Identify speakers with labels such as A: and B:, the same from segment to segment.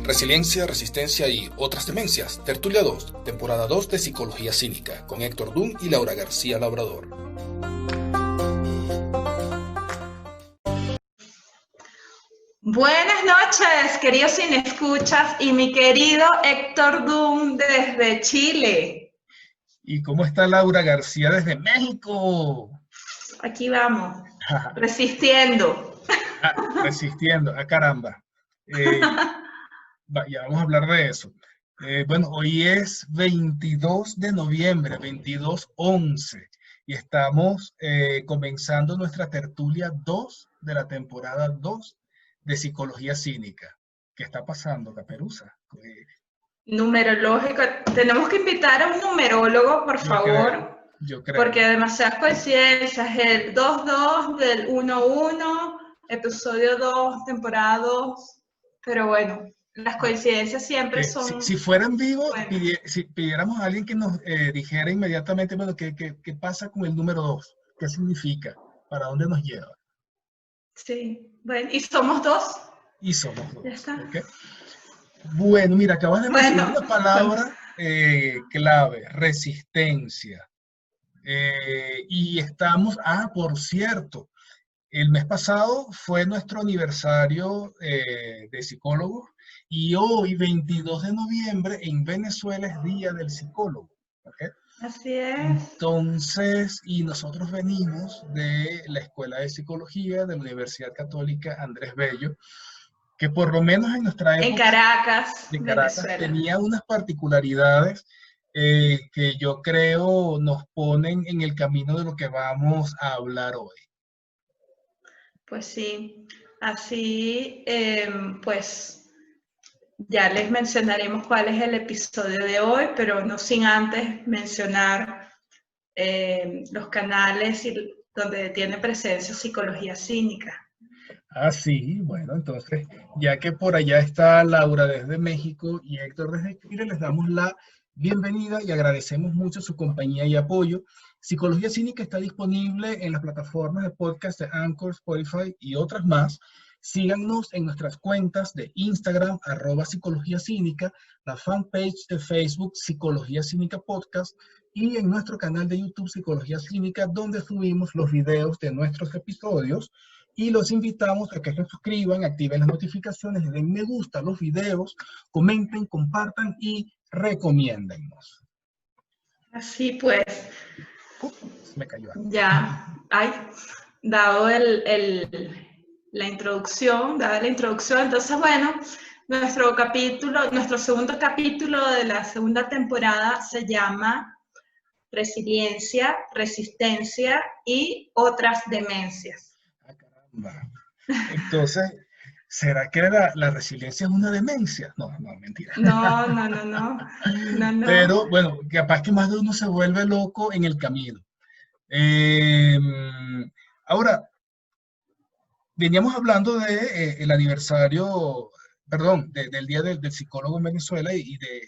A: Resiliencia, resistencia y otras demencias. Tertulia 2, temporada 2 de Psicología Cínica, con Héctor Dunn y Laura García Labrador.
B: Buenas noches, queridos cineescuchas y mi querido Héctor Dunn desde Chile.
C: ¿Y cómo está Laura García desde México?
B: Aquí vamos, resistiendo.
C: Resistiendo, caramba. Ya vamos a hablar de eso. Bueno, hoy es 22 de noviembre, 22/11, y estamos comenzando nuestra tertulia 2 de la temporada 2 de Psicología Cínica. ¿Qué está pasando, Caperuza?
B: Numerológico. Tenemos que invitar a un numerólogo, por favor.
C: Yo creo.
B: Porque demasiadas coincidencias. El 2-2 del 1-1, episodio 2, temporada 2. Pero bueno, las coincidencias siempre son...
C: Si fuera en vivo,
B: bueno.
C: si pidiéramos a alguien que nos dijera inmediatamente, bueno, ¿qué pasa con el número 2? ¿Qué significa? ¿Para dónde nos lleva?
B: Sí, bueno, ¿y somos dos?
C: Y somos dos.
B: Ya está.
C: ¿Okay? Bueno, mira, acabas de mencionar una palabra clave, resistencia. Y estamos, por cierto, el mes pasado fue nuestro aniversario de psicólogos y hoy, 22 de noviembre, en Venezuela es Día del Psicólogo. ¿Okay?
B: Así es.
C: Entonces, y nosotros venimos de la Escuela de Psicología de la Universidad Católica Andrés Bello, que por lo menos en nuestra época,
B: en Caracas,
C: de Caracas,
B: Venezuela,
C: tenía unas particularidades que yo creo nos ponen en el camino de lo que vamos a hablar hoy.
B: Pues sí, así pues ya les mencionaremos cuál es el episodio de hoy, pero no sin antes mencionar los canales donde tiene presencia Psicología Cínica.
C: Sí, bueno, entonces, ya que por allá está Laura desde México y Héctor desde Chile, les damos la bienvenida y agradecemos mucho su compañía y apoyo. Psicología Cínica está disponible en las plataformas de podcast de Anchor, Spotify y otras más. Síganos en nuestras cuentas de Instagram, @Psicología Cínica, la fanpage de Facebook, Psicología Cínica Podcast, y en nuestro canal de YouTube, Psicología Cínica, donde subimos los videos de nuestros episodios. Y los invitamos a que se suscriban, activen las notificaciones, den me gusta a los videos, comenten, compartan y recomiéndennos.
B: Así pues,
C: me cayó algo.
B: Ya, dado la introducción, entonces bueno, nuestro segundo capítulo de la segunda temporada se llama Resiliencia, Resistencia y otras demencias.
C: Caramba. Entonces, ¿será que la resiliencia es una demencia? No, mentira.
B: No.
C: Pero bueno, capaz que más de uno se vuelve loco en el camino. Ahora, veníamos hablando el aniversario, perdón, del Día del Psicólogo en Venezuela y de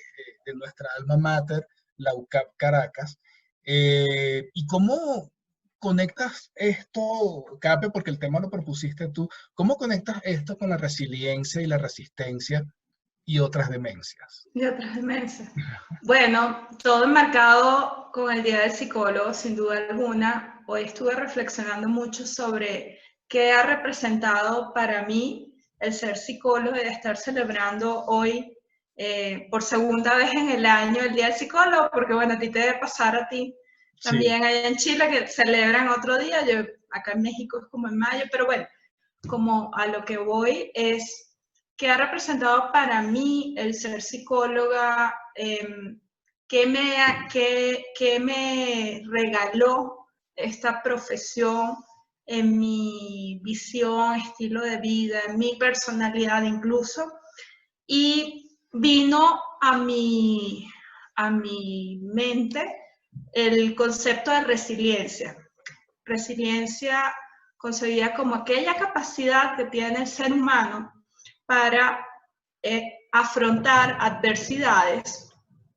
C: nuestra alma mater, la UCAP Caracas. ¿Y cómo conectas esto, Cape, porque el tema lo propusiste tú, cómo conectas esto con la resiliencia y la resistencia y otras demencias?
B: Y otras demencias. Bueno, todo enmarcado con el Día del Psicólogo, sin duda alguna. Hoy estuve reflexionando mucho sobre qué ha representado para mí el ser psicólogo y de estar celebrando hoy por segunda vez en el año el Día del Psicólogo, porque bueno, a ti te debe pasar a ti también allá en Chile que celebran otro día. Yo acá en México es como en mayo, pero bueno, como a lo que voy es qué ha representado para mí el ser psicóloga, qué me regaló esta profesión en mi visión, estilo de vida, en mi personalidad incluso, y vino a mi mente el concepto de resiliencia. Resiliencia concebida como aquella capacidad que tiene el ser humano para afrontar adversidades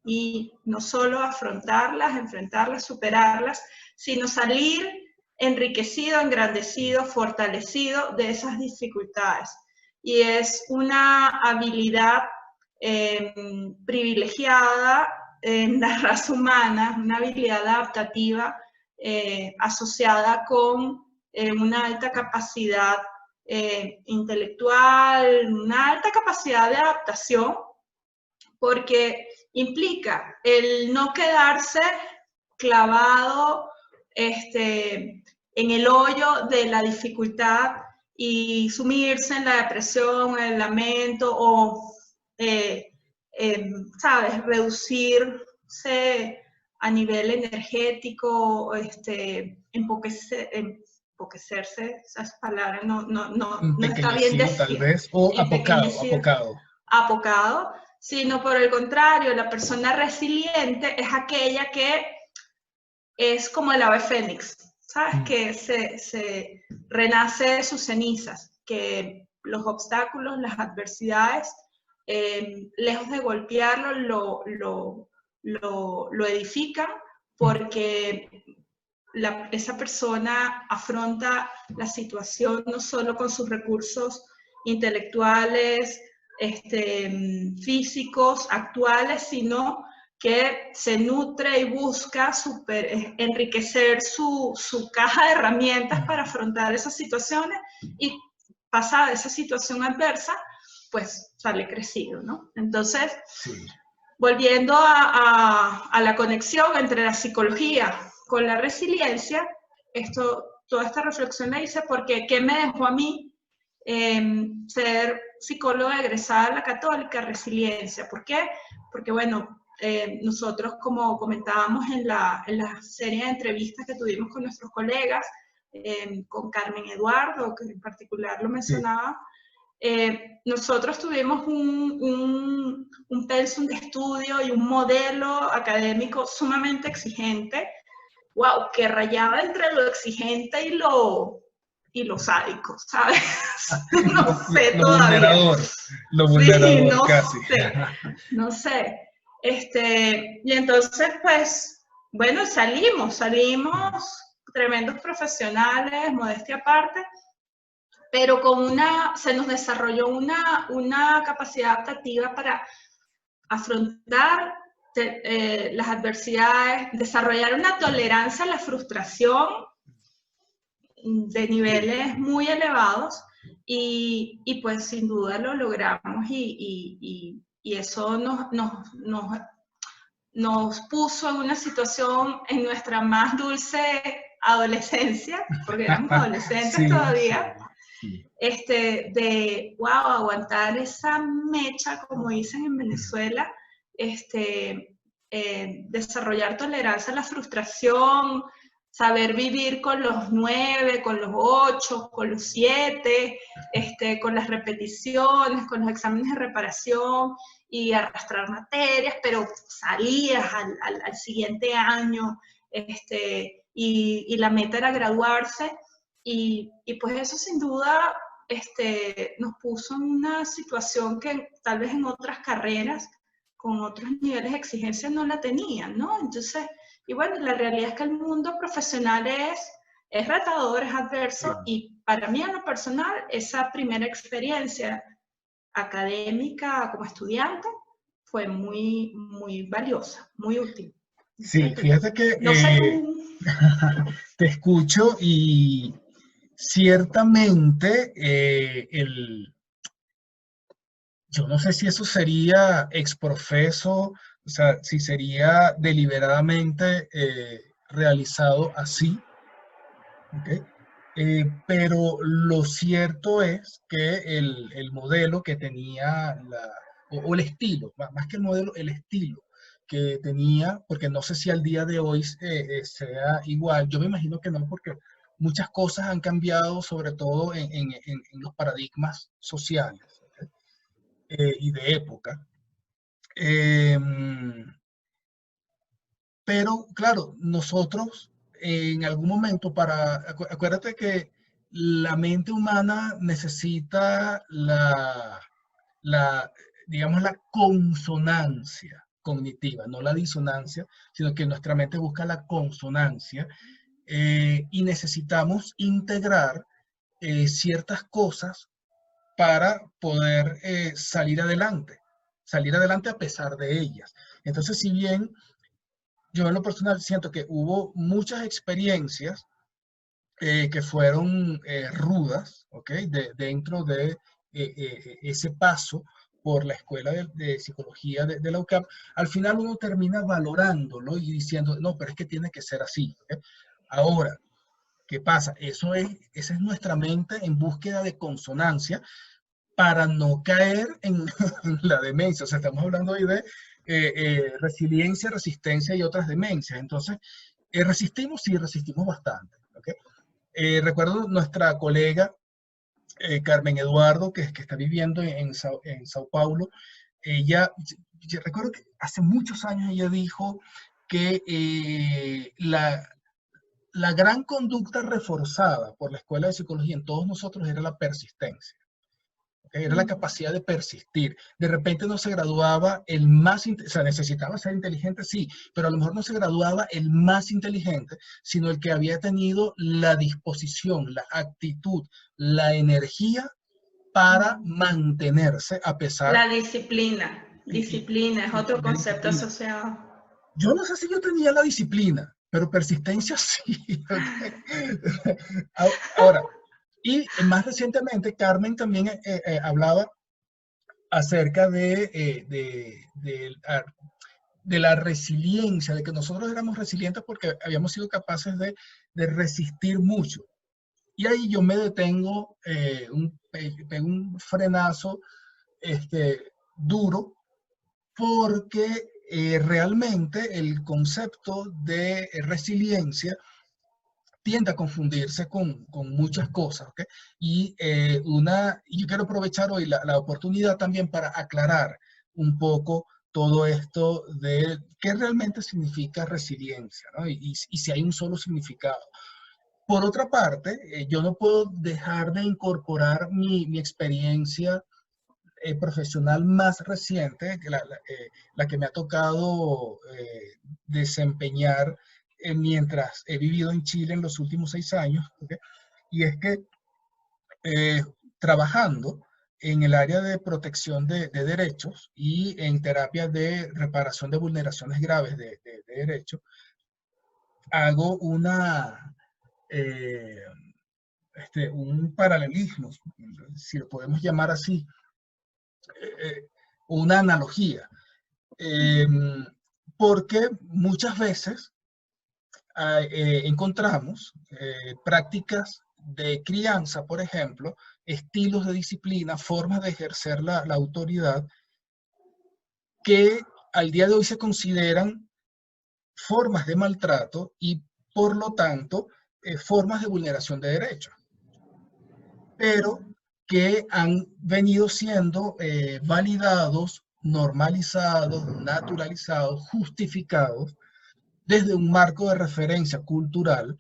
B: y no solo afrontarlas, enfrentarlas, superarlas, sino salir enriquecido, engrandecido, fortalecido de esas dificultades. Y es una habilidad privilegiada en la raza humana, una habilidad adaptativa asociada con una alta capacidad intelectual, una alta capacidad de adaptación, porque implica el no quedarse clavado en el hoyo de la dificultad y sumirse en la depresión, en el lamento o, ¿sabes?, reducirse a nivel energético, empoquecerse, esas palabras no está bien decir.
C: Tal vez, o
B: apocado, sino por el contrario, la persona resiliente es aquella que es como el ave fénix, ¿sabes? Que se renace de sus cenizas, que los obstáculos, las adversidades, lejos de golpearlo, lo edifican, porque esa persona afronta la situación no solo con sus recursos intelectuales, físicos, actuales, sino que se nutre y busca enriquecer su caja de herramientas para afrontar esas situaciones, y pasada esa situación adversa, pues sale crecido, ¿no? Entonces, volviendo a la conexión entre la psicología con la resiliencia, toda esta reflexión la hice porque ¿qué me dejó a mí ser psicóloga egresada a la Católica? Resiliencia. ¿Por qué? Porque, bueno, nosotros, como comentábamos en la serie de entrevistas que tuvimos con nuestros colegas, con Carmen Eduardo, que en particular lo mencionaba, nosotros tuvimos un pensum de estudio y un modelo académico sumamente exigente, wow, que rayaba entre lo exigente y lo sádico, ¿sabes? No sé todavía.
C: Lo vulnerador,
B: sí,
C: casi.
B: No sé. Y entonces, pues, bueno, salimos tremendos profesionales, modestia aparte, pero se nos desarrolló una capacidad adaptativa para afrontar las adversidades, desarrollar una tolerancia a la frustración de niveles muy elevados, y pues sin duda lo logramos, y eso nos puso en una situación en nuestra más dulce adolescencia, porque éramos adolescentes todavía, de, wow, aguantar esa mecha, como dicen en Venezuela, desarrollar tolerancia a la frustración, saber vivir con los 9, con los 8, con los 7, con las repeticiones, con los exámenes de reparación y arrastrar materias, pero salías al siguiente año, y la meta era graduarse, y pues eso sin duda nos puso en una situación que tal vez en otras carreras, con otros niveles de exigencia, no la tenían, ¿no? Entonces, y bueno, la realidad es que el mundo profesional es retador, es adverso, y para mí en lo personal, esa primera experiencia académica como estudiante fue muy, muy valiosa, muy útil.
C: Sí, fíjate que
B: no sé
C: te escucho, y ciertamente yo no sé si eso sería exprofeso, o sea, si sería deliberadamente realizado así, ¿okay? Pero lo cierto es que el modelo que tenía, o el estilo, más que el modelo, el estilo que tenía, porque no sé si al día de hoy sea igual, yo me imagino que no, porque muchas cosas han cambiado, sobre todo en los paradigmas sociales, y de época. Pero claro, nosotros en algún momento, acuérdate que la mente humana necesita digamos, la consonancia cognitiva, no la disonancia, sino que nuestra mente busca la consonancia, y necesitamos integrar ciertas cosas para poder salir adelante. salir adelante a pesar de ellas. Entonces, si bien yo en lo personal siento que hubo muchas experiencias que fueron rudas, ¿ok? Dentro de ese paso por la escuela de psicología de la UCAP, al final uno termina valorándolo y diciendo, no, pero es que tiene que ser así. ¿Ok? Ahora, ¿qué pasa? Esa es nuestra mente en búsqueda de consonancia para no caer en, en la demencia. O sea, estamos hablando hoy de resiliencia, resistencia y otras demencias. Entonces, resistimos, sí, resistimos bastante. ¿Ok? Recuerdo nuestra colega Carmen Eduardo, que está viviendo en Sao Paulo. Ella, yo recuerdo que hace muchos años ella dijo que la gran conducta reforzada por la Escuela de Psicología en todos nosotros era la persistencia. Era la capacidad de persistir. De repente no se graduaba el más, o sea, necesitaba ser inteligente, sí, pero a lo mejor no se graduaba el más inteligente, sino el que había tenido la disposición, la actitud, la energía para mantenerse a pesar.
B: La disciplina. Disciplina es otro concepto asociado.
C: Yo no sé si yo tenía la disciplina, pero persistencia sí. Ahora, y más recientemente, Carmen también hablaba acerca de la resiliencia, de que nosotros éramos resilientes porque habíamos sido capaces de resistir mucho. Y ahí yo me detengo, pego un frenazo duro, porque realmente el concepto de resiliencia tiende a confundirse con muchas cosas, ¿ok? Y yo quiero aprovechar hoy la oportunidad también para aclarar un poco todo esto de qué realmente significa resiliencia, ¿no? Y si hay un solo significado. Por otra parte, yo no puedo dejar de incorporar mi experiencia profesional más reciente, la que me ha tocado desempeñar mientras he vivido en Chile en los últimos 6 años, ¿okay? Y es que trabajando en el área de protección de derechos y en terapia de reparación de vulneraciones graves de derechos, hago un paralelismo, si lo podemos llamar así, una analogía, porque muchas veces encontramos prácticas de crianza, por ejemplo, estilos de disciplina, formas de ejercer la autoridad que al día de hoy se consideran formas de maltrato y por lo tanto formas de vulneración de derechos, pero que han venido siendo validados, normalizados, naturalizados, justificados desde un marco de referencia cultural.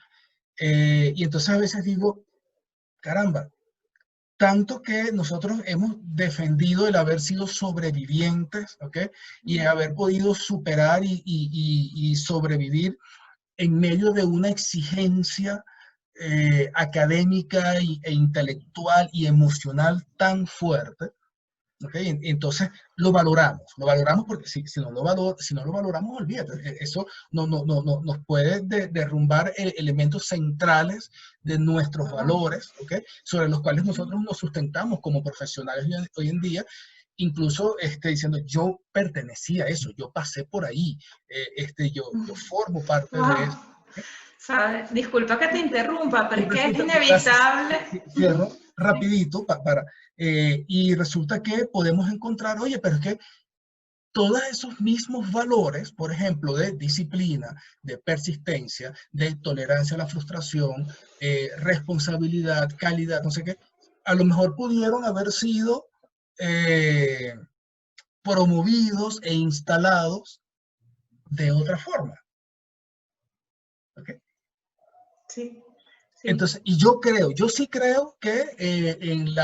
C: Y entonces a veces digo, caramba, tanto que nosotros hemos defendido el haber sido sobrevivientes, ¿ok? Y haber podido superar y sobrevivir en medio de una exigencia académica e intelectual y emocional tan fuerte, ¿okay? Entonces lo valoramos porque si no lo valoramos, olvídate, eso nos puede derrumbar elementos centrales de nuestros valores, ¿okay? Sobre los cuales nosotros nos sustentamos como profesionales hoy en día, incluso diciendo, yo pertenecía a eso, yo pasé por ahí, yo formo parte de eso.
B: ¿Sabes? Disculpa que te interrumpa, pero es que es inevitable.
C: Cierro rapidito y resulta que podemos encontrar, oye, pero es que todos esos mismos valores, por ejemplo, de disciplina, de persistencia, de tolerancia a la frustración, responsabilidad, calidad, no sé qué, a lo mejor pudieron haber sido promovidos e instalados de otra forma. ¿Okay?
B: Sí.
C: Entonces, y yo sí creo que en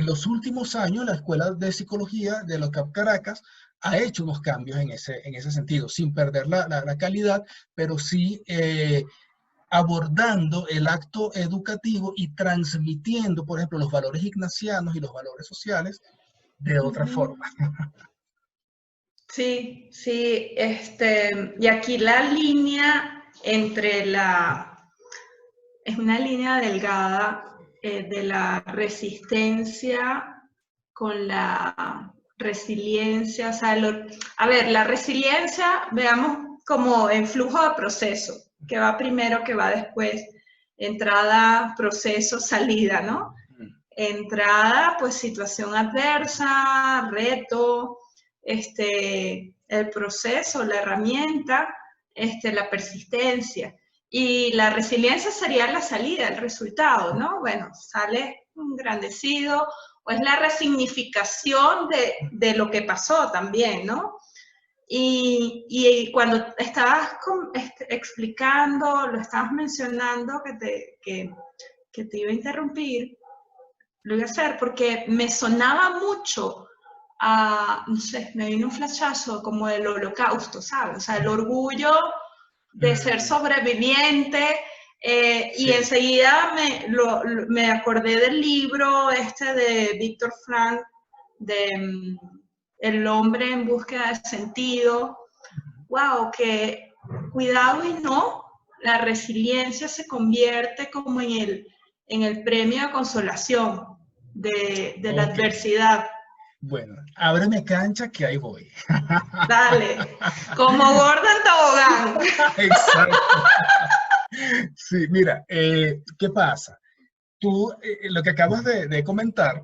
C: los últimos años la Escuela de Psicología de la UCAP Caracas ha hecho unos cambios en ese sentido, sin perder la calidad, pero sí abordando el acto educativo y transmitiendo, por ejemplo, los valores ignacianos y los valores sociales de otra forma.
B: Sí, sí, y aquí la línea es una línea delgada de la resistencia con la resiliencia, o sea, a ver, la resiliencia, veamos como en flujo de proceso, que va primero, que va después, entrada, proceso, salida, ¿no? Entrada, pues situación adversa, reto, el proceso, la herramienta, la persistencia. Y la resiliencia sería la salida, el resultado, ¿no? Bueno, sale engrandecido, o es la resignificación de lo que pasó también, ¿no? Y cuando estabas explicando, lo estabas mencionando, que te iba a interrumpir, lo iba a hacer porque me sonaba mucho no sé, me vino un flashazo como del holocausto, ¿sabes? O sea, el orgullo de ser sobreviviente, y enseguida me acordé del libro de Víctor Frank, de El hombre en búsqueda de sentido. Wow, que cuidado y no, la resiliencia se convierte como en el premio de consolación de la adversidad.
C: Bueno, ábreme cancha que ahí voy.
B: Dale, como Gordon Tobogán.
C: Exacto. Sí, mira, ¿qué pasa? Tú, lo que acabas de comentar,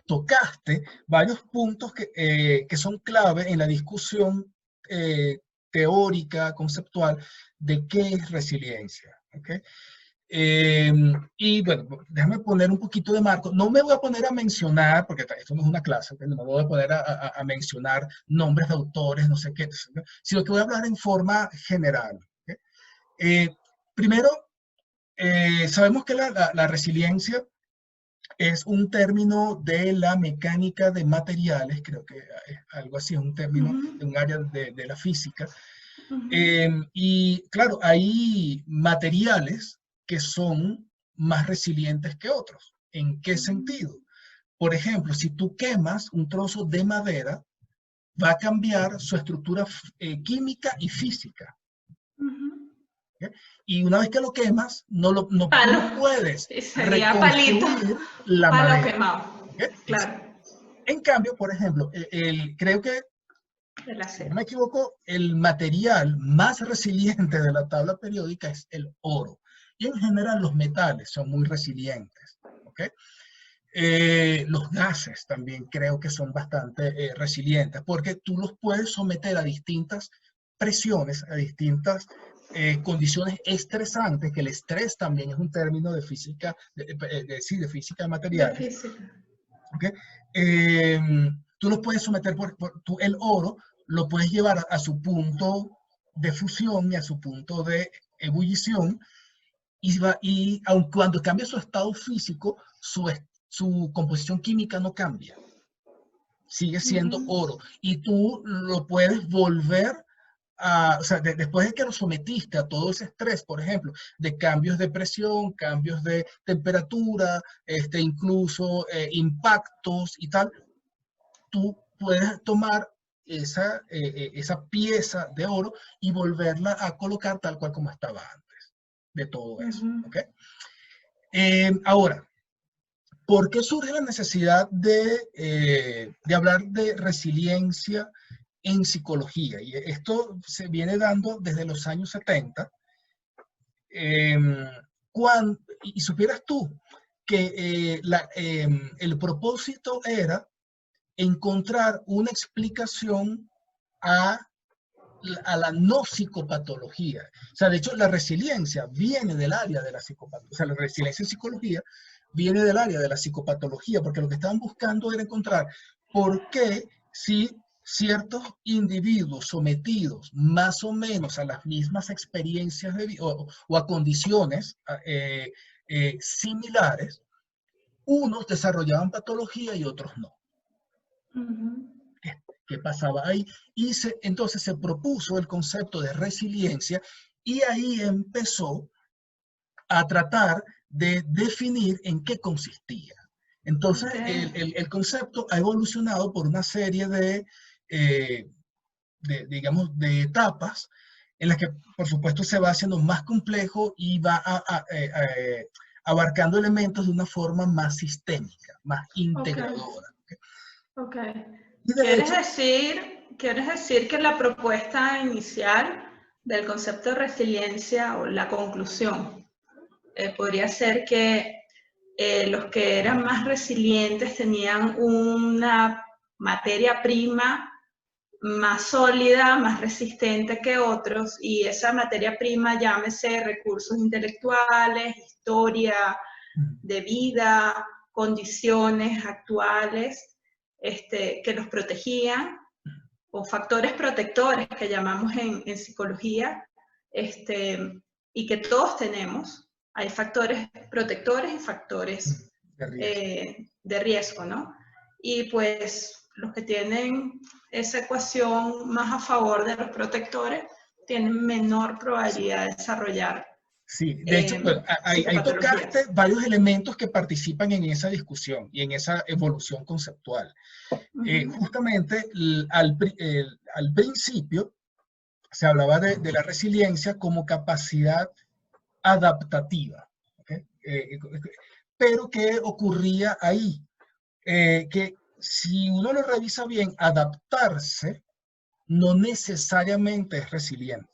C: tocaste varios puntos que son clave en la discusión teórica, conceptual, de qué es resiliencia. ¿Okay? Y bueno, déjame poner un poquito de marco. No me voy a poner a mencionar, porque esto no es una clase, ¿okay? No me voy a poner a mencionar nombres de autores, no sé qué, sino que voy a hablar en forma general. ¿Okay? Primero, sabemos que la resiliencia es un término de la mecánica de materiales, creo que es algo así, es un término de un área de la física. Y claro, hay materiales que son más resilientes que otros. ¿En qué sentido? Por ejemplo, si tú quemas un trozo de madera, va a cambiar su estructura química y física. ¿Okay? Y una vez que lo quemas, no puedes reconstruir la
B: palo
C: madera.
B: quemado.
C: ¿Okay?
B: Claro.
C: En cambio, por ejemplo, creo que, si no me equivoco, el material más resiliente de la tabla periódica es el oro. Y en general los metales son muy resilientes. ¿Okay? Los gases también creo que son bastante resilientes, porque tú los puedes someter a distintas presiones, a distintas condiciones estresantes, que el estrés también es un término de física, de física de materiales.
B: De física.
C: ¿Okay? Tú los puedes someter, el oro lo puedes llevar a su punto de fusión y a su punto de ebullición, y aun cuando cambia su estado físico, su composición química no cambia. Sigue siendo oro. Y tú lo puedes volver o sea, después de que lo sometiste a todo ese estrés, por ejemplo, de cambios de presión, cambios de temperatura, incluso impactos y tal, tú puedes tomar esa pieza de oro y volverla a colocar tal cual como estaba antes de todo eso. ¿Okay? Ahora, ¿por qué surge la necesidad de hablar de resiliencia en psicología? Y esto se viene dando desde los años 70. Y supieras tú que el propósito era encontrar una explicación a la no psicopatología. O sea, de hecho, la resiliencia viene del área de la psicopatología. O sea, la resiliencia en psicología viene del área de la psicopatología, porque lo que estaban buscando era encontrar por qué si ciertos individuos sometidos más o menos a las mismas experiencias o a condiciones similares, unos desarrollaban patología y otros no. ¿Qué pasaba ahí? Y entonces se propuso el concepto de resiliencia, y ahí empezó a tratar de definir en qué consistía. Entonces, el concepto ha evolucionado por una serie de digamos, de etapas en las que, por supuesto, se va haciendo más complejo y va abarcando elementos de una forma más sistémica, más integradora.
B: Ok.
C: Y de hecho,
B: ¿Quieres decir que la propuesta inicial del concepto de resiliencia o la conclusión podría ser que los que eran más resilientes tenían una materia prima más sólida, más resistente que otros, y esa materia prima, llámese recursos intelectuales, historia de vida, condiciones actuales, que los protegían, o factores protectores que llamamos en psicología, y que todos tenemos. Hay factores protectores y factores de riesgo, ¿no? Y pues los que tienen esa ecuación más a favor de los protectores tienen menor probabilidad de desarrollar.
C: Sí, de hecho, bueno, ahí tocaste varios elementos que participan en esa discusión y en esa evolución conceptual. Justamente al principio se hablaba de la resiliencia como capacidad adaptativa. ¿Okay? Pero ¿qué ocurría ahí? Que si uno lo revisa bien, adaptarse no necesariamente es resiliente.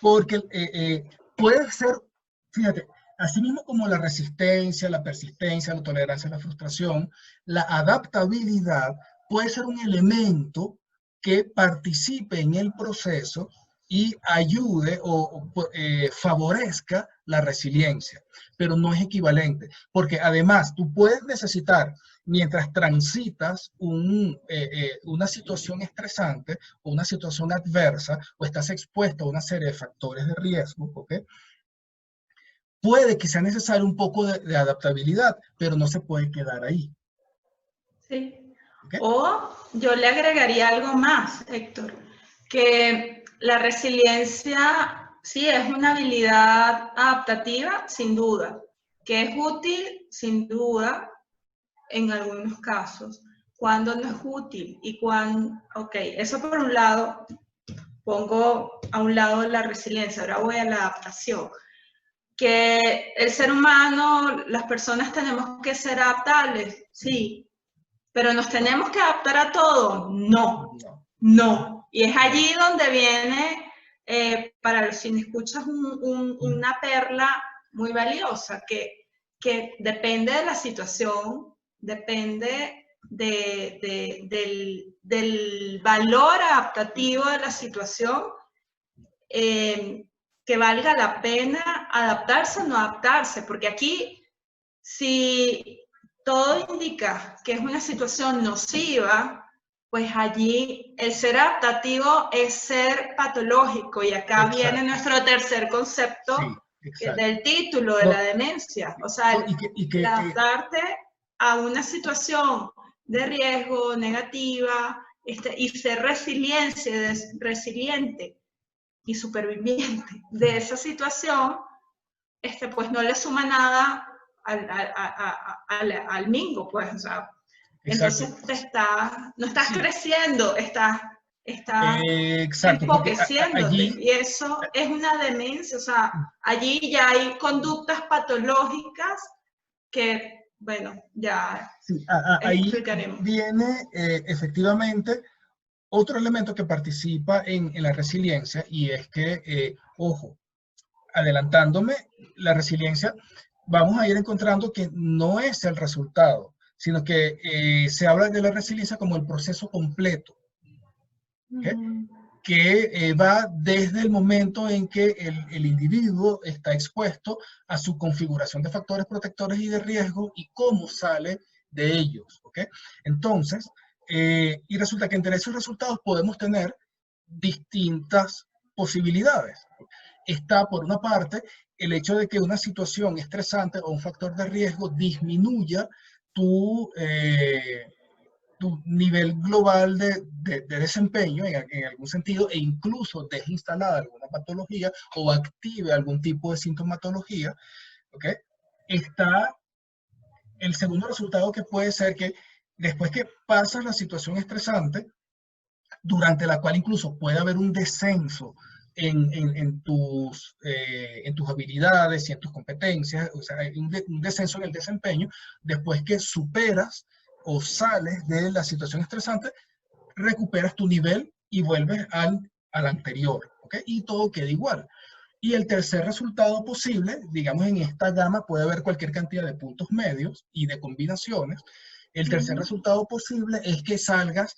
C: Porque puede ser, fíjate, así mismo como la resistencia, la persistencia, la tolerancia a la frustración, la adaptabilidad puede ser un elemento que participe en el proceso y ayude o favorezca la resiliencia, pero no es equivalente, porque además tú puedes necesitar, mientras transitas una situación estresante o una situación adversa o estás expuesto a una serie de factores de riesgo, ¿ok? Puede que sea necesario un poco de adaptabilidad, pero no se puede quedar ahí.
B: Sí. ¿Okay? O yo le agregaría algo más, Héctor, que la resiliencia sí es una habilidad adaptativa, sin duda, que es útil, sin duda, en algunos casos, cuando no es útil y cuando, ok, eso por un lado, pongo a un lado la resiliencia, ahora voy a la adaptación. Que el ser humano, las personas tenemos que ser adaptables, sí, pero ¿nos tenemos que adaptar a todo? No, no. Y es allí donde viene, para los sin escuchas, una perla muy valiosa, que depende de la situación, depende del valor adaptativo de la situación, que valga la pena adaptarse o no adaptarse, porque aquí, si todo indica que es una situación nociva, pues allí el ser adaptativo es ser patológico, y acá viene nuestro tercer concepto del título de la demencia, o sea, el adaptarte a una situación de riesgo negativa y ser resiliente y superviviente de esa situación, pues no le suma nada al mingo, pues, o sea, entonces no estás creciendo, estás empoqueciéndote, y eso es una demencia, o sea, allí ya hay conductas patológicas que, bueno, ya explicaremos.
C: Ahí viene efectivamente otro elemento que participa en la resiliencia, y es que, ojo, adelantándome, la resiliencia, vamos a ir encontrando que no es el resultado, sino que se habla de la resiliencia como el proceso completo, ¿okay? Que va desde el momento en que el individuo está expuesto a su configuración de factores protectores y de riesgo y cómo sale de ellos, ¿okay? Entonces, y resulta que entre esos resultados podemos tener distintas posibilidades. Está, por una parte, el hecho de que una situación estresante o un factor de riesgo disminuya tu nivel global de desempeño en algún sentido, e incluso deje instalada alguna patología o active algún tipo de sintomatología, ¿okay? Está el segundo resultado, que puede ser que después que pasas la situación estresante, durante la cual incluso puede haber un descenso en tus habilidades y en tus competencias, o sea, un descenso en el desempeño, después que superas o sales de la situación estresante, recuperas tu nivel y vuelves al anterior, ¿ok? Y todo queda igual. Y el tercer resultado posible, digamos en esta gama puede haber cualquier cantidad de puntos medios y de combinaciones. El tercer resultado posible es que salgas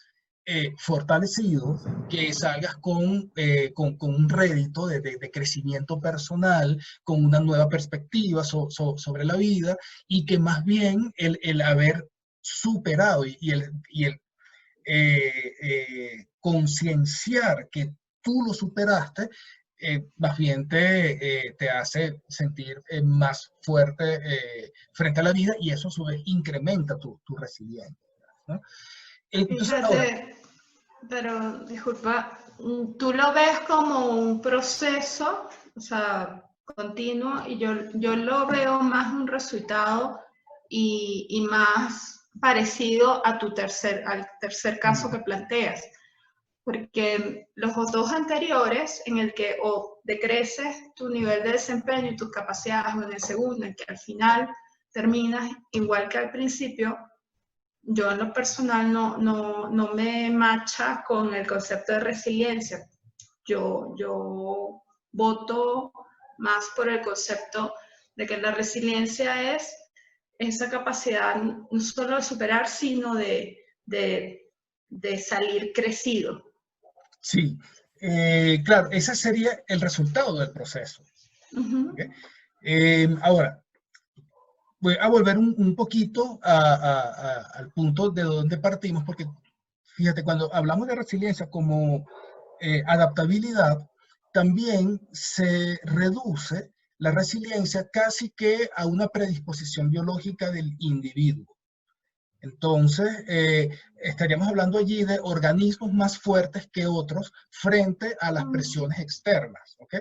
C: fortalecido, que salgas con un rédito de crecimiento personal, con una nueva perspectiva sobre la vida, y que más bien el haber superado y el concienciar que tú lo superaste, más bien te hace sentir más fuerte frente a la vida, y eso a su vez incrementa tu resiliencia, ¿no? Entonces,
B: fíjate, pero disculpa, tú lo ves como un proceso, o sea, continuo, y yo lo veo más un resultado y más parecido a al tercer caso que planteas. Porque los dos anteriores, en el que o decreces tu nivel de desempeño y tus capacidades, o en el segundo, en que al final terminas igual que al principio, yo en lo personal no me macha con el concepto de resiliencia. Yo voto más por el concepto de que la resiliencia es esa capacidad no solo de superar, sino de salir crecido.
C: Sí, claro, ese sería el resultado del proceso. ¿Okay? Ahora, voy a volver un poquito al punto de donde partimos, porque fíjate, cuando hablamos de resiliencia como adaptabilidad, también se reduce la resiliencia casi que a una predisposición biológica del individuo. Entonces, estaríamos hablando allí de organismos más fuertes que otros frente a las presiones externas, ¿ok?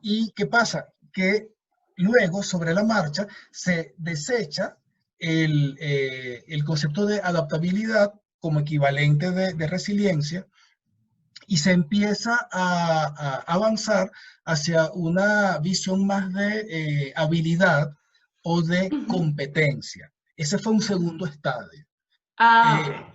C: ¿Y qué pasa? Que luego, sobre la marcha, se desecha el concepto de adaptabilidad como equivalente de resiliencia, y se empieza a avanzar hacia una visión más de habilidad o de competencia. Ese fue un segundo estadio.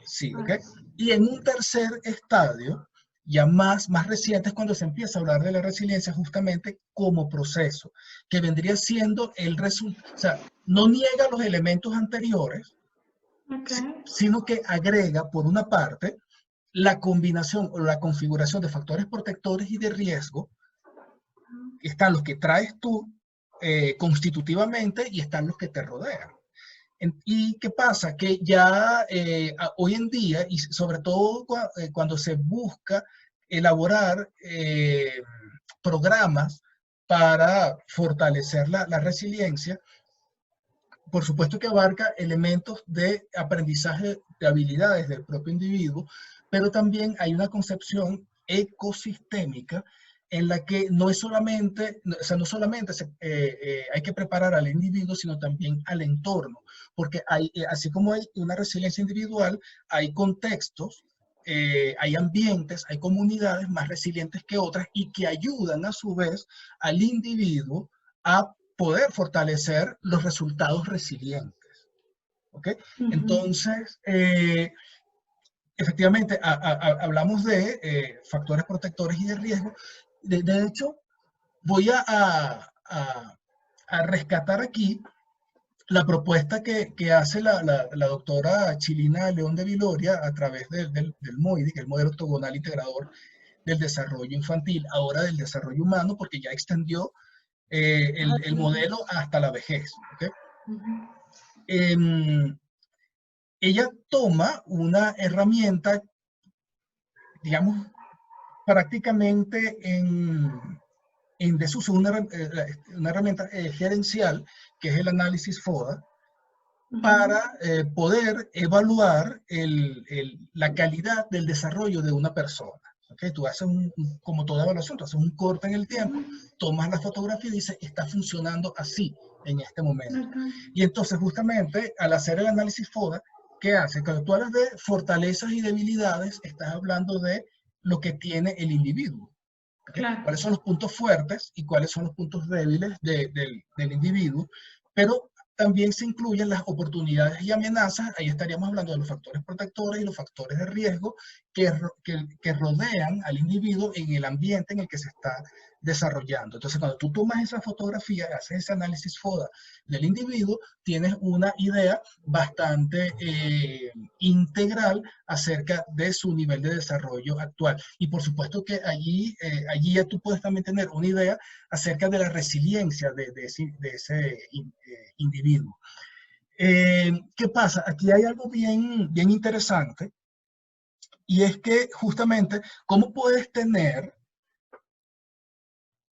C: Sí, ¿ok? Y en un tercer estadio, ya más reciente, es cuando se empieza a hablar de la resiliencia justamente como proceso, que vendría siendo el resultado, o sea, no niega los elementos anteriores, sino que agrega, por una parte, la combinación o la configuración de factores protectores y de riesgo. Están los que traes tú constitutivamente y están los que te rodean. ¿Y qué pasa? Que ya hoy en día, y sobre todo cuando se busca elaborar programas para fortalecer la resiliencia, por supuesto que abarca elementos de aprendizaje de habilidades del propio individuo, pero también hay una concepción ecosistémica en la que no es solamente, o sea, no solamente hay que preparar al individuo, sino también al entorno, porque así como hay una resiliencia individual, hay contextos, hay ambientes, hay comunidades más resilientes que otras, y que ayudan a su vez al individuo a poder fortalecer los resultados resilientes. ¿Ok? Entonces, efectivamente, hablamos de factores protectores y de riesgo. De hecho, voy a rescatar aquí la propuesta que hace la doctora Chilina León de Viloria a través del MOIDI, que es el modelo octogonal integrador del desarrollo infantil, ahora del desarrollo humano, porque ya extendió el modelo hasta la vejez. ¿Okay? Ella toma una herramienta, digamos, prácticamente en desuso, una herramienta gerencial, que es el análisis FODA, para poder evaluar la calidad del desarrollo de una persona. ¿Okay? Tú haces como toda evaluación, tú haces un corte en el tiempo, tomas la fotografía y dices, está funcionando así, en este momento.
B: Okay.
C: Y entonces justamente al hacer el análisis FODA, ¿qué hace? Cuando tú hablas de fortalezas y debilidades, estás hablando de lo que tiene el individuo. ¿Okay?
B: Claro.
C: ¿Cuáles son los puntos fuertes y cuáles son los puntos débiles del individuo? Pero también se incluyen las oportunidades y amenazas. Ahí estaríamos hablando de los factores protectores y los factores de riesgo que rodean al individuo en el ambiente en el que se está desarrollando. Entonces, cuando tú tomas esa fotografía, haces ese análisis FODA del individuo, tienes una idea bastante integral acerca de su nivel de desarrollo actual. Y por supuesto que allí ya tú puedes también tener una idea acerca de la resiliencia de ese individuo. ¿Qué pasa? Aquí hay algo bien interesante, y es que justamente, ¿cómo puedes tener...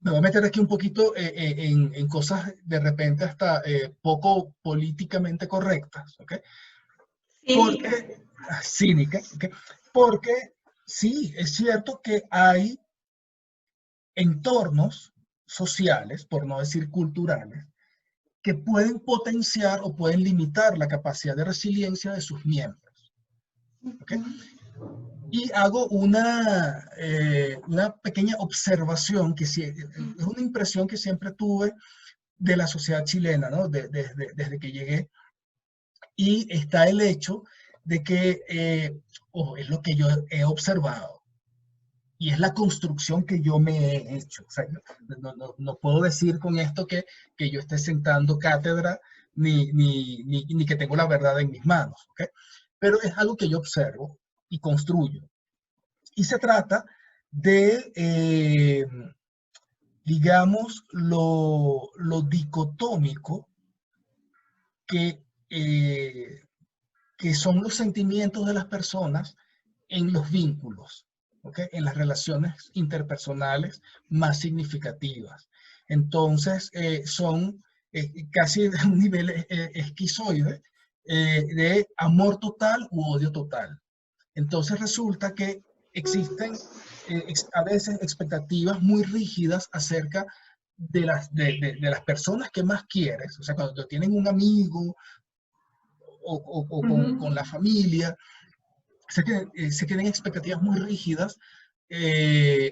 C: Me voy a meter aquí un poquito en cosas de repente hasta poco políticamente correctas, ¿ok? Cínicas, ¿ok? Porque sí, es cierto que hay entornos sociales, por no decir culturales, que pueden potenciar o pueden limitar la capacidad de resiliencia de sus miembros, ¿ok? Y hago una pequeña observación, que sí, es una impresión que siempre tuve de la sociedad chilena, ¿no? Desde que llegué. Y está el hecho de que, es lo que yo he observado, y es la construcción que yo me he hecho. O sea, no puedo decir con esto que yo esté sentando cátedra, ni que tengo la verdad en mis manos, ¿ok? Pero es algo que yo observo y construyo. Y se trata de, digamos, lo dicotómico que son los sentimientos de las personas en los vínculos, ¿okay? En las relaciones interpersonales más significativas. Entonces, son casi de un nivel esquizoide de amor total u odio total. Entonces resulta que existen a veces expectativas muy rígidas acerca de las personas que más quieres. O sea, cuando tienen un amigo o con la familia, se tienen expectativas muy rígidas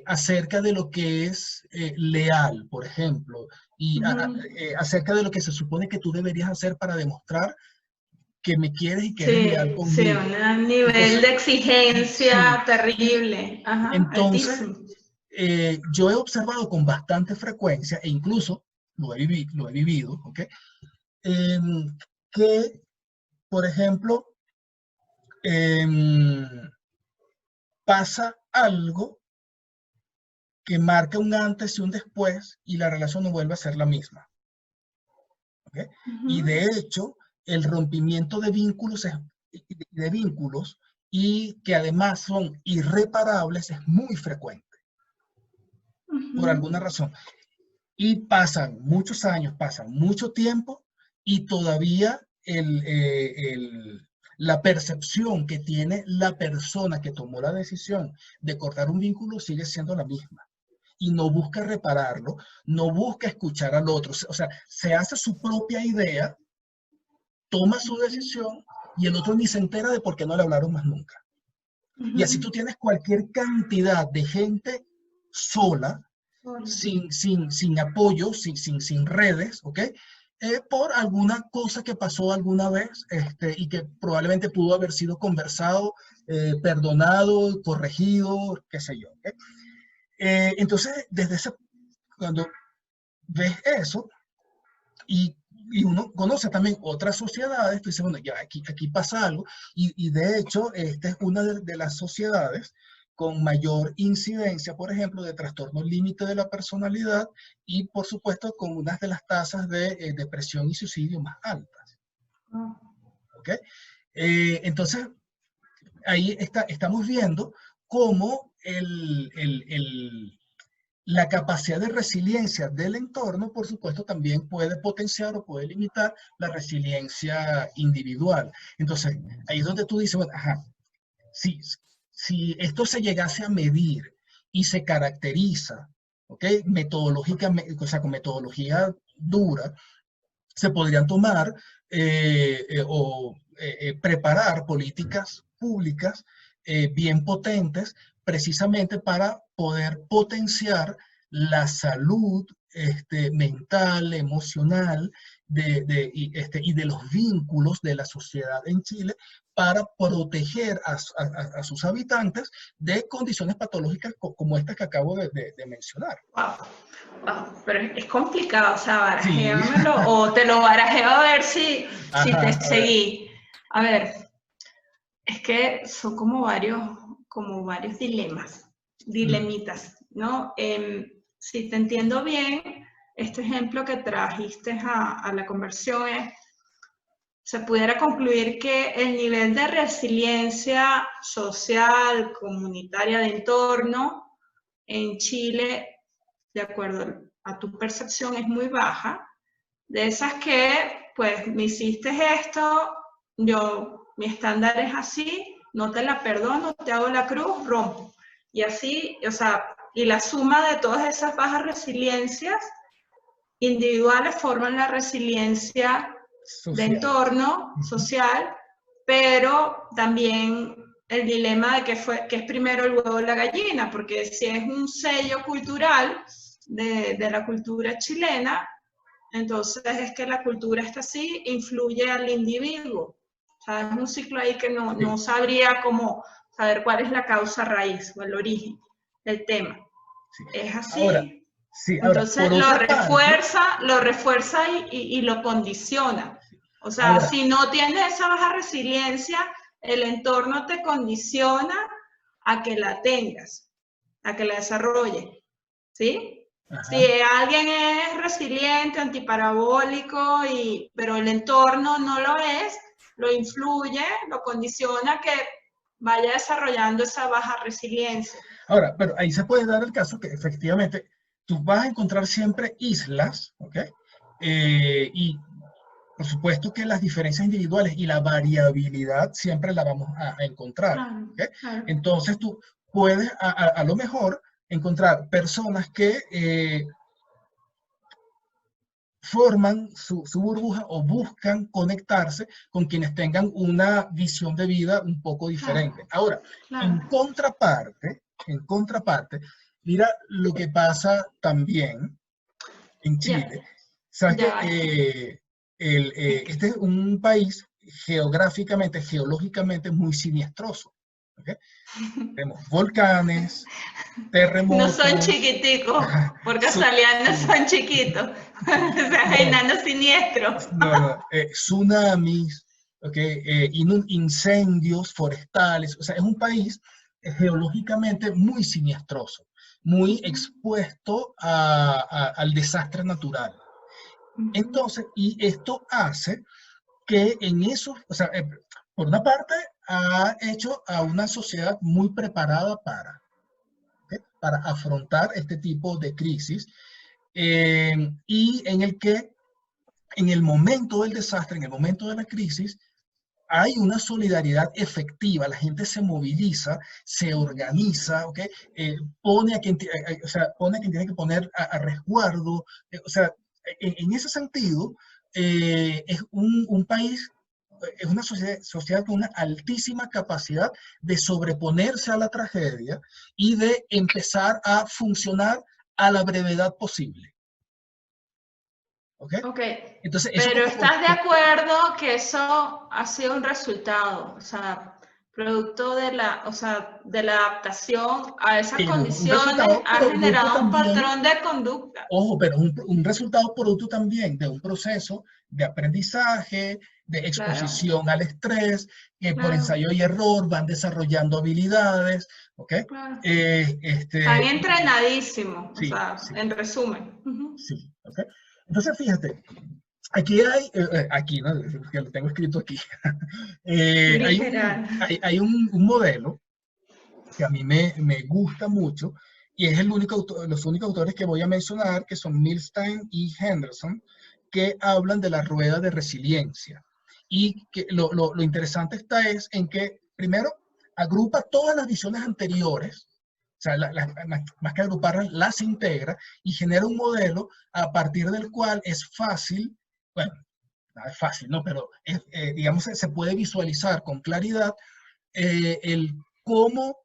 C: acerca de lo que es leal, por ejemplo, y acerca de lo que se supone que tú deberías hacer para demostrar que me quieres y que eres leal conmigo.
B: Sí, un nivel de exigencia terrible. Ajá,
C: entonces
B: altísimo.
C: Yo he observado con bastante frecuencia, e incluso lo he vivido, ¿ok? Que, por ejemplo, pasa algo que marca un antes y un después y la relación no vuelve a ser la misma. ¿Okay? Y de hecho, el rompimiento de vínculos y que además son irreparables es muy frecuente. Por alguna razón. Y pasan muchos años, pasan mucho tiempo y todavía la percepción que tiene la persona que tomó la decisión de cortar un vínculo sigue siendo la misma. Y no busca repararlo, no busca escuchar al otro. O sea, se hace su propia idea, toma su decisión y el otro ni se entera de por qué no le hablaron más nunca. Y así tú tienes cualquier cantidad de gente sola, sin apoyo, sin redes, ¿ok? Por alguna cosa que pasó alguna vez y que probablemente pudo haber sido conversado, perdonado, corregido, qué sé yo. ¿Okay? Entonces, cuando ves eso y uno conoce también otras sociedades, tú dices, bueno, ya aquí pasa algo, y de hecho, esta es una de las sociedades con mayor incidencia, por ejemplo, de trastorno límite de la personalidad y, por supuesto, con unas de las tasas de depresión y suicidio más altas. ¿Okay? Entonces, ahí estamos viendo cómo la capacidad de resiliencia del entorno, por supuesto, también puede potenciar o puede limitar la resiliencia individual. Entonces, ahí es donde tú dices, bueno, ajá, si esto se llegase a medir y se caracteriza, ¿ok? Metodológicamente, o sea, con metodología dura, se podrían tomar preparar políticas públicas bien potentes, precisamente para poder potenciar la salud mental, emocional y de los vínculos de la sociedad en Chile, para proteger a sus habitantes de condiciones patológicas como estas que acabo de mencionar.
B: Wow. Wow, pero es complicado, o sea, barajéamelo, sí. O te lo barajeo a ver si te seguí. A ver, es que son como varios dilemitas, ¿no? Si te entiendo bien, este ejemplo que trajiste a la conversión se pudiera concluir que el nivel de resiliencia social, comunitaria, de entorno en Chile, de acuerdo a tu percepción, es muy baja, de esas que, pues, me hiciste esto, mi estándar es así, no te la perdono, te hago la cruz, rompo. Y así, o sea, y la suma de todas esas bajas resiliencias individuales forman la resiliencia social, de entorno social, pero también el dilema de que es primero el huevo o la gallina, porque si es un sello cultural de la cultura chilena, entonces es que la cultura está así, influye al individuo. O sea, es un ciclo ahí que no sabría cómo saber cuál es la causa raíz o el origen del tema. Sí. Es así.
C: Ahora,
B: entonces lo refuerza y lo condiciona. O sea, ahora, si no tienes esa baja resiliencia, el entorno te condiciona a que la tengas, a que la desarrolles, ¿sí? Ajá. Si alguien es resiliente, antiparabólico, pero el entorno no lo es, lo influye, lo condiciona a que vaya desarrollando esa baja resiliencia.
C: Ahora, pero ahí se puede dar el caso que efectivamente tú vas a encontrar siempre islas, ¿ok? Y por supuesto que las diferencias individuales y la variabilidad siempre la vamos a encontrar, ¿okay? Claro. Entonces tú puedes a lo mejor encontrar personas que forman su burbuja o buscan conectarse con quienes tengan una visión de vida un poco diferente. Claro. Ahora, claro. En contraparte, mira lo que pasa también en Chile. ¿Sabes que este es un país geológicamente muy siniestroso? ¿Okay? Tenemos volcanes, terremotos.
B: No son chiquiticos, por casualidad no son chiquitos. O sea, enanos siniestros.
C: Tsunamis, ¿okay? Incendios forestales. O sea, es un país geológicamente muy siniestroso, muy expuesto al desastre natural. Entonces, y esto hace que en eso, o sea, por una parte, ha hecho a una sociedad muy preparada para afrontar este tipo de crisis, y en el que en el momento del desastre, en el momento de la crisis, hay una solidaridad efectiva, la gente se moviliza, se organiza, ¿okay? Pone a quien tiene que poner a resguardo, o sea, en ese sentido, es un país, es una sociedad con una altísima capacidad de sobreponerse a la tragedia y de empezar a funcionar a la brevedad posible. ¿Okay?
B: Entonces, pero ¿estás de acuerdo que eso ha sido un resultado? O sea, producto de la adaptación a esas condiciones ha generado un patrón de conducta.
C: Ojo, pero un resultado producto también de un proceso de aprendizaje, de exposición al estrés, que por ensayo y error van desarrollando habilidades, ¿ok?
B: Claro. Están entrenadísimos, sí, o sea, sí. En resumen.
C: Sí, ¿ok? Entonces, fíjate, aquí hay, ¿no? Que lo tengo escrito aquí, hay un modelo que a mí me gusta mucho, y es los únicos autores que voy a mencionar, que son Milstein y Henderson, que hablan de la rueda de resiliencia. Y que lo interesante es en que, primero, agrupa todas las visiones anteriores, o sea, más que agruparlas, las integra y genera un modelo a partir del cual es fácil, bueno, nada es fácil, ¿no? Pero digamos, se puede visualizar con claridad el cómo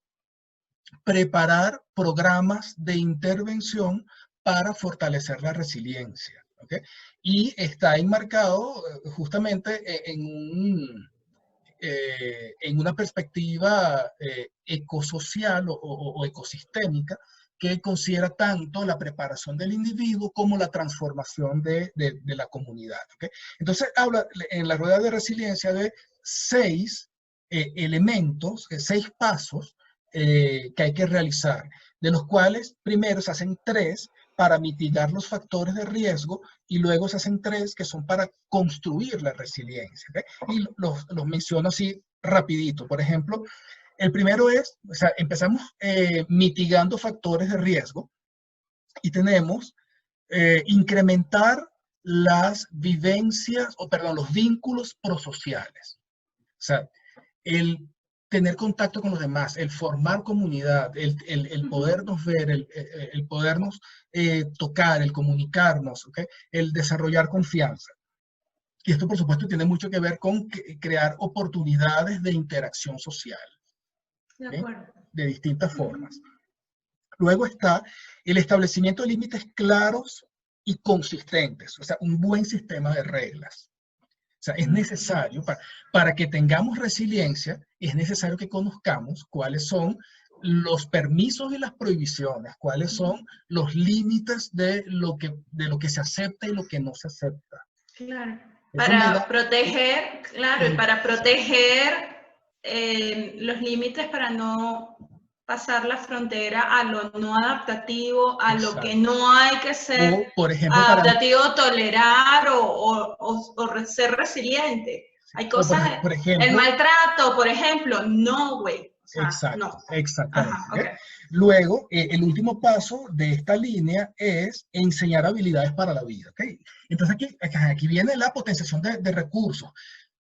C: preparar programas de intervención para fortalecer la resiliencia. ¿Okay? Y está enmarcado justamente en una perspectiva ecosocial o ecosistémica que considera tanto la preparación del individuo como la transformación de la comunidad. ¿Okay? Entonces habla en la rueda de resiliencia de 6 elementos, 6 pasos que hay que realizar, de los cuales primero se hacen 3 para mitigar los factores de riesgo y luego se hacen 3 que son para construir la resiliencia. ¿Okay? Y los menciono así rapidito. Por ejemplo, el primero es, o sea, empezamos mitigando factores de riesgo y tenemos incrementar las vivencias, o perdón, los vínculos prosociales. O sea, el tener contacto con los demás, el formar comunidad, el podernos ver, el podernos tocar, el comunicarnos, ¿okay? El desarrollar confianza. Y esto, por supuesto, tiene mucho que ver con crear oportunidades de interacción social.
B: De acuerdo.
C: De distintas formas. Luego está el establecimiento de límites claros y consistentes, o sea, un buen sistema de reglas. O sea, es necesario, para que tengamos resiliencia, es necesario que conozcamos cuáles son los permisos y las prohibiciones, cuáles son los límites de lo que se acepta y lo que no se acepta.
B: Claro, para proteger, claro, y para proteger los límites para no pasar la frontera a lo no adaptativo, a lo que no hay que ser
C: o, por ejemplo,
B: adaptativo, tolerar o ser resiliente. Hay cosas,
C: por ejemplo,
B: el maltrato, por ejemplo, no, güey. O sea,
C: exacto,
B: no.
C: exactamente.
B: Ajá, okay.
C: Luego, el último paso de esta línea es enseñar habilidades para la vida. ¿Okay? Entonces, aquí viene la potenciación de recursos.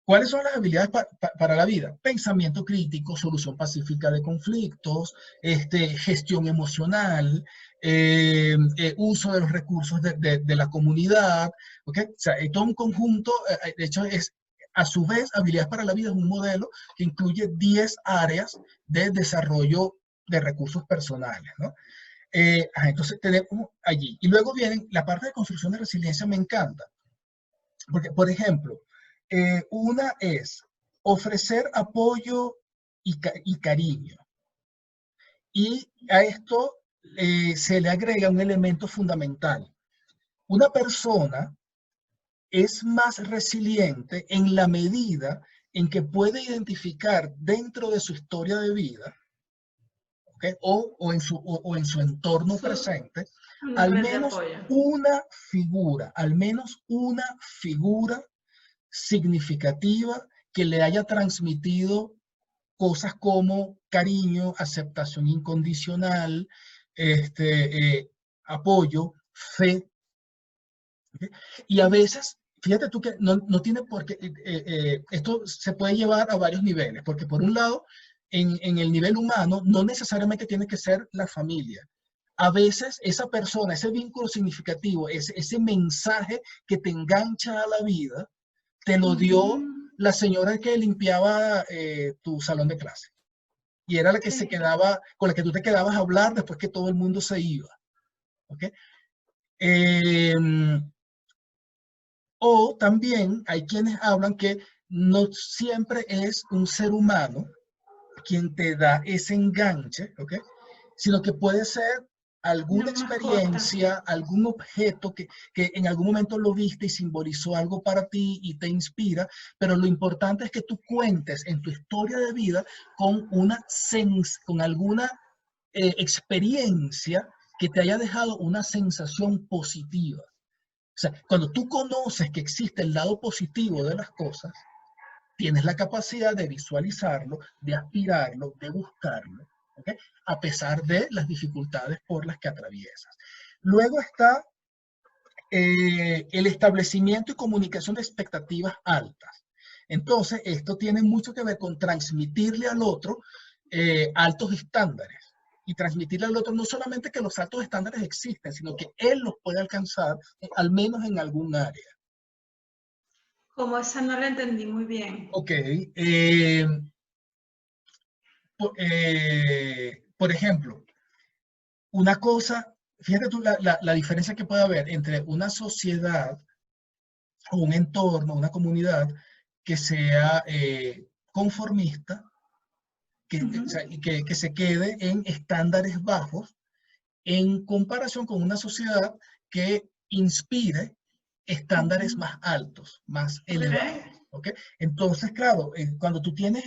C: ¿Cuáles son las habilidades para la vida? Pensamiento crítico, solución pacífica de conflictos, gestión emocional, uso de los recursos de la comunidad. ¿Okay? O sea, todo un conjunto, de hecho, a su vez, habilidades para la vida es un modelo que incluye 10 áreas de desarrollo de recursos personales, ¿no? Entonces tenemos allí. Y luego viene la parte de construcción de resiliencia, me encanta. Porque, por ejemplo, una es ofrecer apoyo y cariño. Y a esto se le agrega un elemento fundamental. Una persona es más resiliente en la medida en que puede identificar dentro de su historia de vida, ¿okay? o en su entorno presente, al menos una figura significativa que le haya transmitido cosas como cariño, aceptación incondicional, apoyo, fe. ¿Okay? Y a veces, fíjate tú que no tiene por qué, esto se puede llevar a varios niveles, porque por un lado, en el nivel humano, no necesariamente tiene que ser la familia. A veces esa persona, ese vínculo significativo, ese mensaje que te engancha a la vida, te lo dio la señora que limpiaba tu salón de clase. Y era la que se quedaba, con la que tú te quedabas a hablar después que todo el mundo se iba. ¿Okay? O también hay quienes hablan que no siempre es un ser humano quien te da ese enganche, ¿okay? Sino que puede ser alguna experiencia, algún objeto que en algún momento lo viste y simbolizó algo para ti y te inspira, pero lo importante es que tú cuentes en tu historia de vida con alguna experiencia que te haya dejado una sensación positiva. O sea, cuando tú conoces que existe el lado positivo de las cosas, tienes la capacidad de visualizarlo, de aspirarlo, de buscarlo, ¿okay? A pesar de las dificultades por las que atraviesas. Luego está el establecimiento y comunicación de expectativas altas. Entonces, esto tiene mucho que ver con transmitirle al otro altos estándares. Y transmitirle al otro no solamente que los altos estándares existen, sino que él los puede alcanzar al menos en algún área.
B: Como esa no la entendí muy bien.
C: Ok. Por ejemplo, una cosa, fíjate tú la diferencia que puede haber entre una sociedad o un entorno, una comunidad que sea conformista, o sea, que se quede en estándares bajos en comparación con una sociedad que inspire estándares más altos, más elevados. ¿Okay? Entonces, claro, cuando tú tienes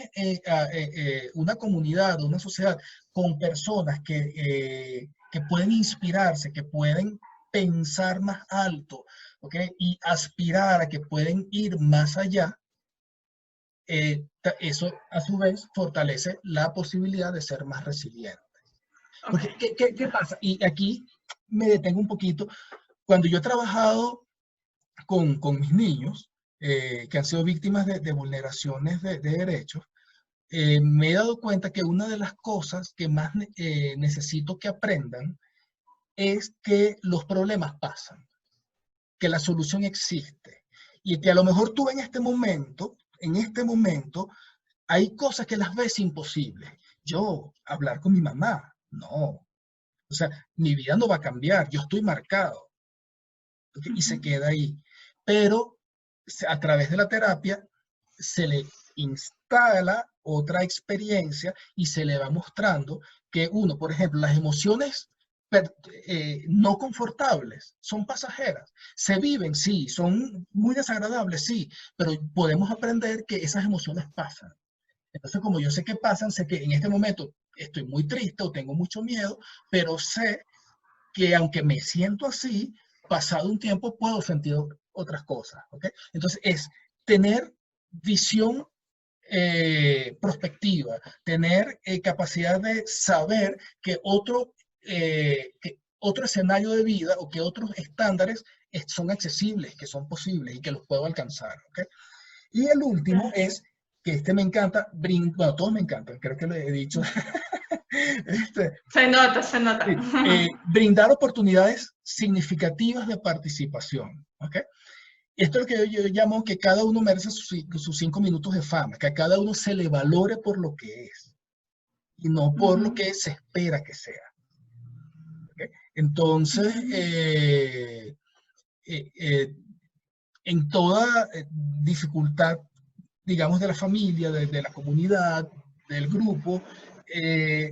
C: una comunidad o una sociedad con personas que pueden inspirarse, que pueden pensar más alto, ¿okay? Y aspirar a que pueden ir más allá, eso a su vez fortalece la posibilidad de ser más resiliente. Porque, ¿qué pasa? Y aquí me detengo un poquito. Cuando yo he trabajado con mis niños que han sido víctimas de vulneraciones de derechos, me he dado cuenta que una de las cosas que más necesito que aprendan es que los problemas pasan, que la solución existe y que a lo mejor tú en este momento, hay cosas que las ves imposibles. Yo, hablar con mi mamá, no. O sea, mi vida no va a cambiar, yo estoy marcado, ¿okay? Y se queda ahí. Pero a través de la terapia se le instala otra experiencia y se le va mostrando que uno, por ejemplo, las emociones no confortables son pasajeras. Se viven, sí, son muy desagradables, sí, pero podemos aprender que esas emociones pasan. Entonces, como yo sé que pasan, sé que en este momento estoy muy triste o tengo mucho miedo, pero sé que aunque me siento así, pasado un tiempo puedo sentir otras cosas. ¿Okay? Entonces, es tener visión prospectiva, tener capacidad de saber que otro escenario de vida o que otros estándares son accesibles, que son posibles y que los puedo alcanzar. ¿Okay? Y el último es, que este me encanta, bueno, todos me encantan, creo que lo he dicho.
B: Se nota, se nota.
C: Brindar oportunidades significativas de participación. ¿Okay? Esto es lo que yo llamo que cada uno merece sus 5 minutos de fama, que a cada uno se le valore por lo que es y no por lo que se espera que sea. ¿Okay? Entonces, en toda dificultad, digamos, de la familia, de la comunidad, del grupo,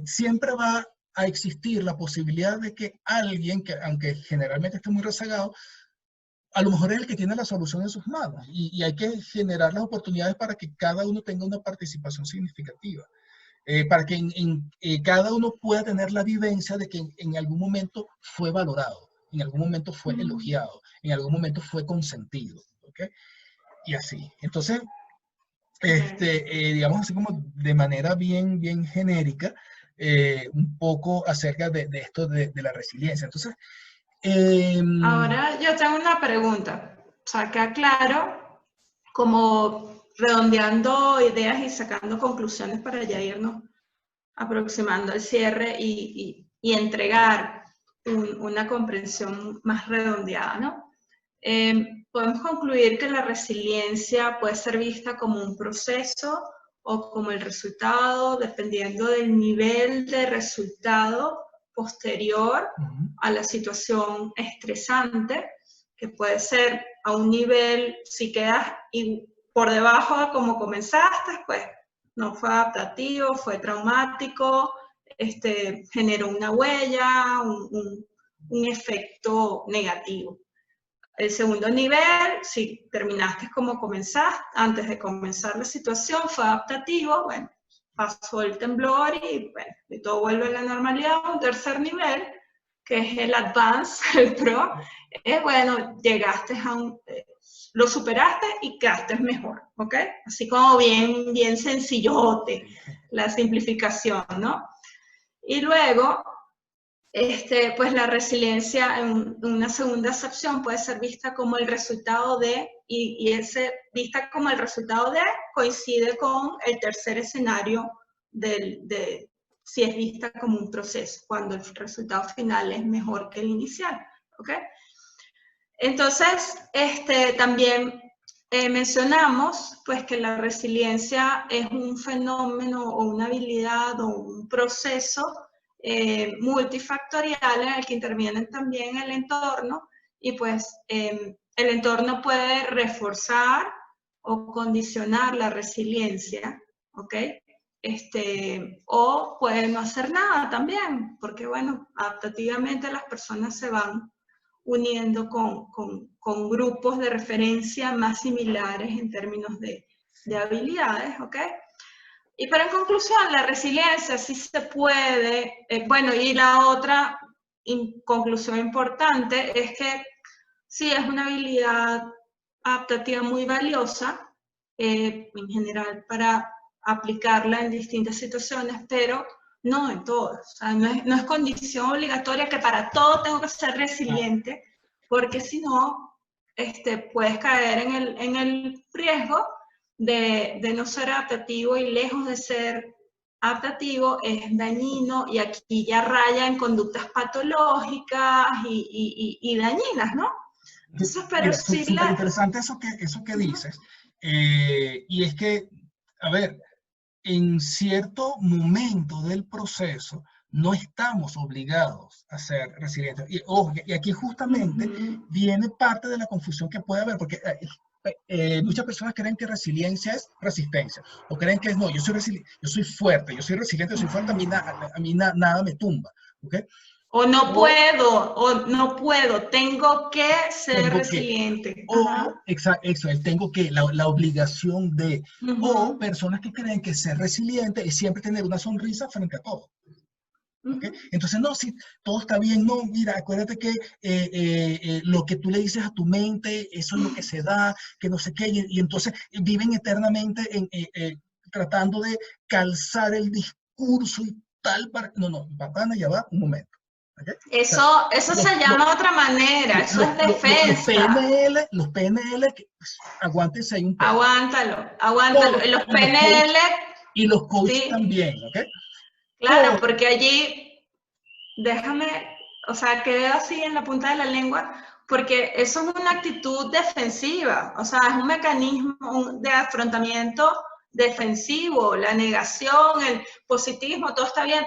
C: siempre va a existir la posibilidad de que alguien, que aunque generalmente esté muy rezagado, a lo mejor es el que tiene la solución en sus manos y hay que generar las oportunidades para que cada uno tenga una participación significativa, para que cada uno pueda tener la vivencia de que en algún momento fue valorado, en algún momento fue elogiado, en algún momento fue consentido, ¿okay? Y así. Entonces, digamos así como de manera bien, bien genérica, un poco acerca de esto de la resiliencia. Entonces,
B: ahora yo tengo una pregunta. O sea, queda claro, como redondeando ideas y sacando conclusiones para ya irnos aproximando al cierre y entregar una comprensión más redondeada, ¿no? Podemos concluir que la resiliencia puede ser vista como un proceso o como el resultado, dependiendo del nivel de resultado posterior a la situación estresante, que puede ser a un nivel, si quedas por debajo de como comenzaste, pues no fue adaptativo, fue traumático, generó una huella, un efecto negativo. El segundo nivel, si terminaste como comenzaste, antes de comenzar la situación, fue adaptativo, bueno, pasó el temblor y, bueno, y todo vuelve a la normalidad. Un tercer nivel, que es el advance, el pro, es, bueno, llegaste a lo superaste y quedaste mejor, ¿ok? Así como bien, bien sencillote la simplificación, ¿no? Y luego, pues la resiliencia en una segunda acepción puede ser vista como el resultado de, y ese vista como el resultado de coincide con el tercer escenario de si es vista como un proceso, cuando el resultado final es mejor que el inicial, ¿ok? Entonces, también mencionamos pues que la resiliencia es un fenómeno o una habilidad o un proceso multifactorial en el que intervienen también el entorno y pues el entorno puede reforzar o condicionar la resiliencia, ¿ok? O puede no hacer nada también, porque bueno, adaptativamente las personas se van uniendo con grupos de referencia más similares en términos de habilidades, ¿ok? Y pero en conclusión, la resiliencia sí se puede, bueno, y la otra conclusión importante es que sí es una habilidad adaptativa muy valiosa, en general para aplicarla en distintas situaciones, pero no en todas. O sea, no es condición obligatoria que para todo tengo que ser resiliente, porque si no, puedes caer en el riesgo de no ser adaptativo y lejos de ser adaptativo es dañino y aquí ya raya en conductas patológicas y dañinas, ¿no? Entonces, pero
C: Mira,
B: sí
C: súper interesante eso que dices. Y es que, a ver, en cierto momento del proceso no estamos obligados a ser resilientes. Y, ojo, y aquí justamente viene parte de la confusión que puede haber, porque muchas personas creen que resiliencia es resistencia, o creen que es no, yo soy fuerte, yo soy resiliente, yo soy fuerte, a mí nada me tumba. ¿Okay?
B: O no puedo, tengo que ser resiliente.
C: Exacto, tengo que, la obligación de, o personas que creen que ser resiliente es siempre tener una sonrisa frente a todo. ¿Okay? Entonces, no, si todo está bien, no, mira, acuérdate que lo que tú le dices a tu mente, eso es lo que se da, que no sé qué, y entonces viven eternamente tratando de calzar el discurso y tal, no, papá, ya va, un momento. ¿Okay?
B: Eso se llama de otra manera, eso es defensa.
C: Los PNL, pues, aguántense ahí un poco.
B: Aguántalo. Los PNL.
C: Y los coaches sí, también, ¿ok?
B: Claro, porque allí, o sea, quedé así en la punta de la lengua, porque eso es una actitud defensiva, o sea, es un mecanismo de afrontamiento defensivo, la negación, el positivismo, todo está bien,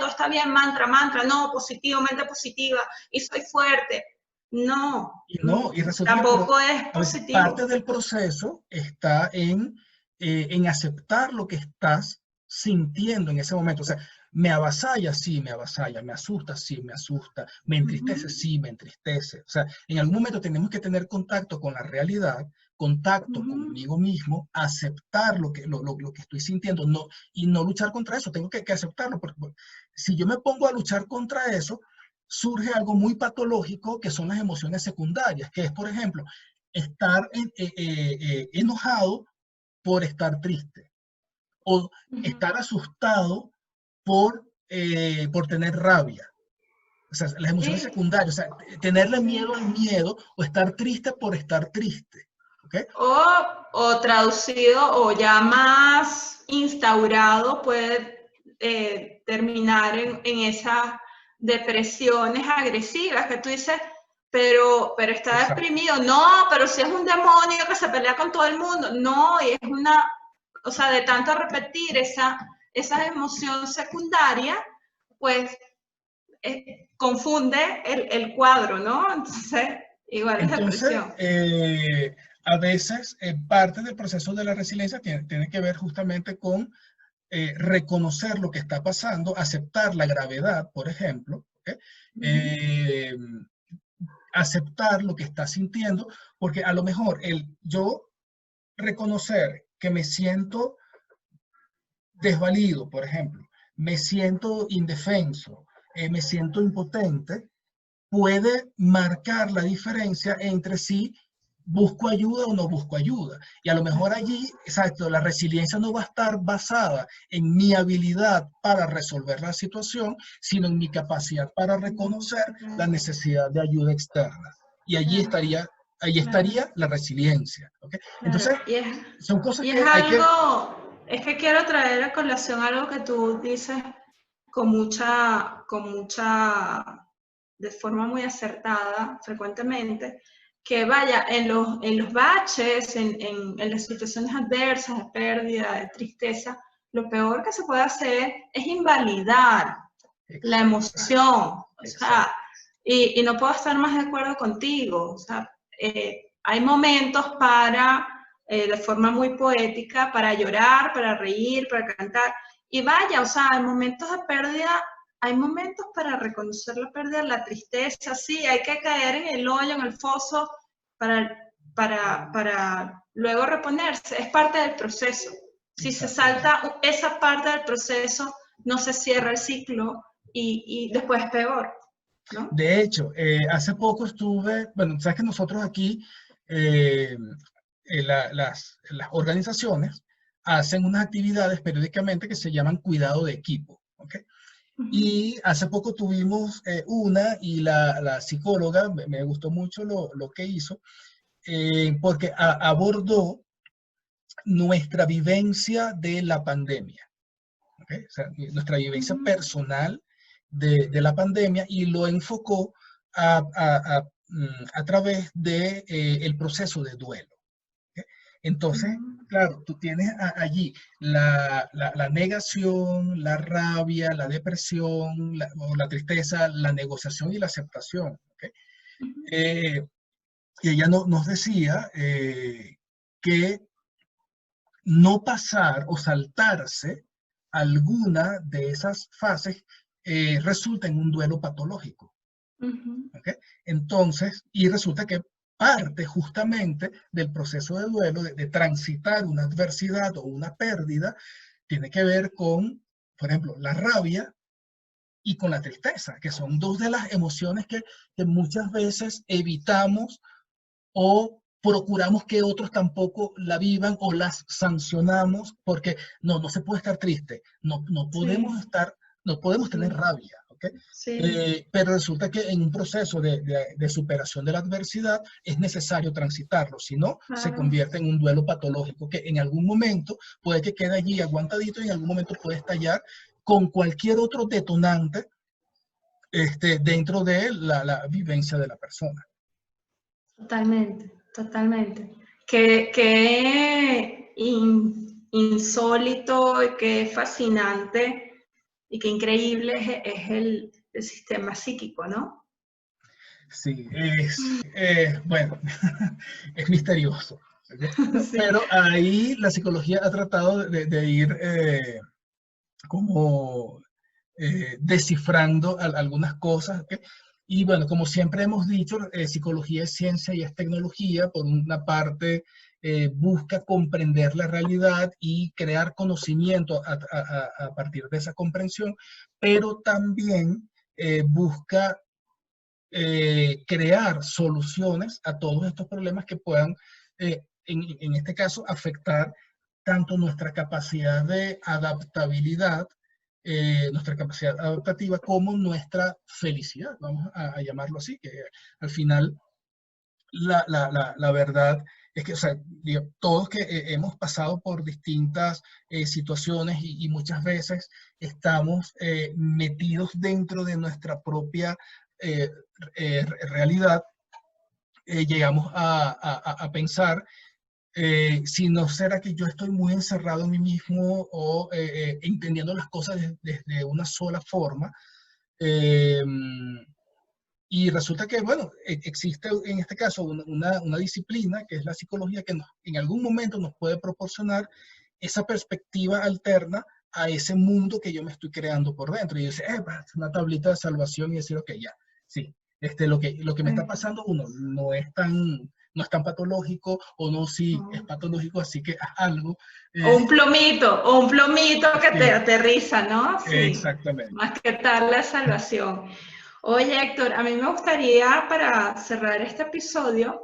B: mantra, no, mente positiva, y soy fuerte. No,
C: y resulta
B: tampoco es positivo.
C: Parte del proceso está en aceptar lo que estás sintiendo en ese momento. O sea, me avasalla, sí, me avasalla, me asusta, sí, me asusta, me entristece, sí, me entristece. O sea, en algún momento tenemos que tener contacto con la realidad, contacto conmigo mismo, aceptar lo que estoy sintiendo y no luchar contra eso. Tengo que aceptarlo, porque si yo me pongo a luchar contra eso, surge algo muy patológico que son las emociones secundarias, que es, por ejemplo, estar enojado por estar triste o estar asustado por tener rabia. O sea, las emociones secundarias, o sea, tenerle miedo al miedo o estar triste por estar triste. ¿Okay?
B: O traducido o ya más instaurado puede terminar en esas depresiones agresivas que tú dices, pero está deprimido. No, pero si es un demonio que se pelea con todo el mundo. No, y es o sea, de tanto repetir esa emoción secundaria, pues confunde el cuadro, ¿no? Entonces, igual es depresión.
C: A veces parte del proceso de la resiliencia tiene que ver justamente con reconocer lo que está pasando, aceptar la gravedad, por ejemplo, ¿okay? Aceptar lo que está sintiendo, porque a lo mejor yo reconocer que me siento desvalido, por ejemplo, me siento indefenso, me siento impotente, puede marcar la diferencia entre si busco ayuda o no busco ayuda. Y a lo mejor allí, exacto, la resiliencia no va a estar basada en mi habilidad para resolver la situación, sino en mi capacidad para reconocer la necesidad de ayuda externa. Y allí estaría la resiliencia. ¿Okay? Entonces, son cosas que hay que...
B: Es que quiero traer a colación algo que tú dices de forma muy acertada, frecuentemente, que vaya, en los baches, en las situaciones adversas, de pérdida, de tristeza, lo peor que se puede hacer es invalidar la emoción. O sea, y no puedo estar más de acuerdo contigo. O sea, hay momentos para, de forma muy poética, para llorar, para reír, para cantar. Y vaya, o sea, en momentos de pérdida, hay momentos para reconocer la pérdida, la tristeza, sí, hay que caer en el hoyo, en el foso, para luego reponerse. Es parte del proceso. Si se salta esa parte del proceso, no se cierra el ciclo y después es peor, ¿no?
C: De hecho, hace poco estuve, bueno, sabes que nosotros aquí, las organizaciones hacen unas actividades periódicamente que se llaman cuidado de equipo, ¿ok? Y hace poco tuvimos una y la psicóloga, me gustó mucho lo que hizo, porque abordó nuestra vivencia de la pandemia, ¿okay? O sea, nuestra vivencia personal de la pandemia, y lo enfocó a través de, el proceso de duelo. ¿Okay? Entonces, claro, tú tienes allí la negación, la rabia, la depresión, o la tristeza, la negociación y la aceptación. ¿Okay? Y ella nos decía que no pasar o saltarse alguna de esas fases resulta en un duelo patológico. ¿Okay? Entonces, y resulta que parte justamente del proceso de duelo, de transitar una adversidad o una pérdida, tiene que ver con, por ejemplo, la rabia y con la tristeza, que son dos de las emociones que muchas veces evitamos o procuramos que otros tampoco la vivan, o las sancionamos porque no se puede estar triste, no podemos estar, no podemos tener rabia, ¿ok? Pero resulta que en un proceso de superación de la adversidad es necesario transitarlo, si no, se convierte en un duelo patológico que en algún momento puede que quede allí aguantadito y en algún momento puede estallar con cualquier otro detonante dentro de la vivencia de la persona.
B: Totalmente, totalmente. Qué insólito y qué fascinante y qué increíble es el sistema psíquico, ¿no?
C: Sí, bueno, es misterioso. Sí. Pero ahí la psicología ha tratado de ir como descifrando algunas cosas. ¿Okay? Y bueno, como siempre hemos dicho, psicología es ciencia y es tecnología. Por una parte, busca comprender la realidad y crear conocimiento a partir de esa comprensión, pero también busca crear soluciones a todos estos problemas que puedan, en este caso, afectar tanto nuestra capacidad de adaptabilidad, nuestra capacidad adaptativa, como nuestra felicidad, vamos a llamarlo así, que al final la verdad es que, o sea, digo, todos que hemos pasado por distintas situaciones y muchas veces estamos metidos dentro de nuestra propia realidad, llegamos a pensar, si no será que yo estoy muy encerrado en mí mismo, o entendiendo las cosas desde una sola forma. Y resulta que, bueno, existe en este caso una disciplina que es la psicología, que en algún momento nos puede proporcionar esa perspectiva alterna a ese mundo que yo me estoy creando por dentro. Y dice, una tablita de salvación, y decir, ok, ya, sí, lo que me está pasando, no es tan patológico, o no, sí, es patológico, así que haz algo.
B: O un plomito que te aterriza, ¿no? Sí,
C: exactamente.
B: Más que tal la salvación. Oye, Héctor, a mí me gustaría, para cerrar este episodio,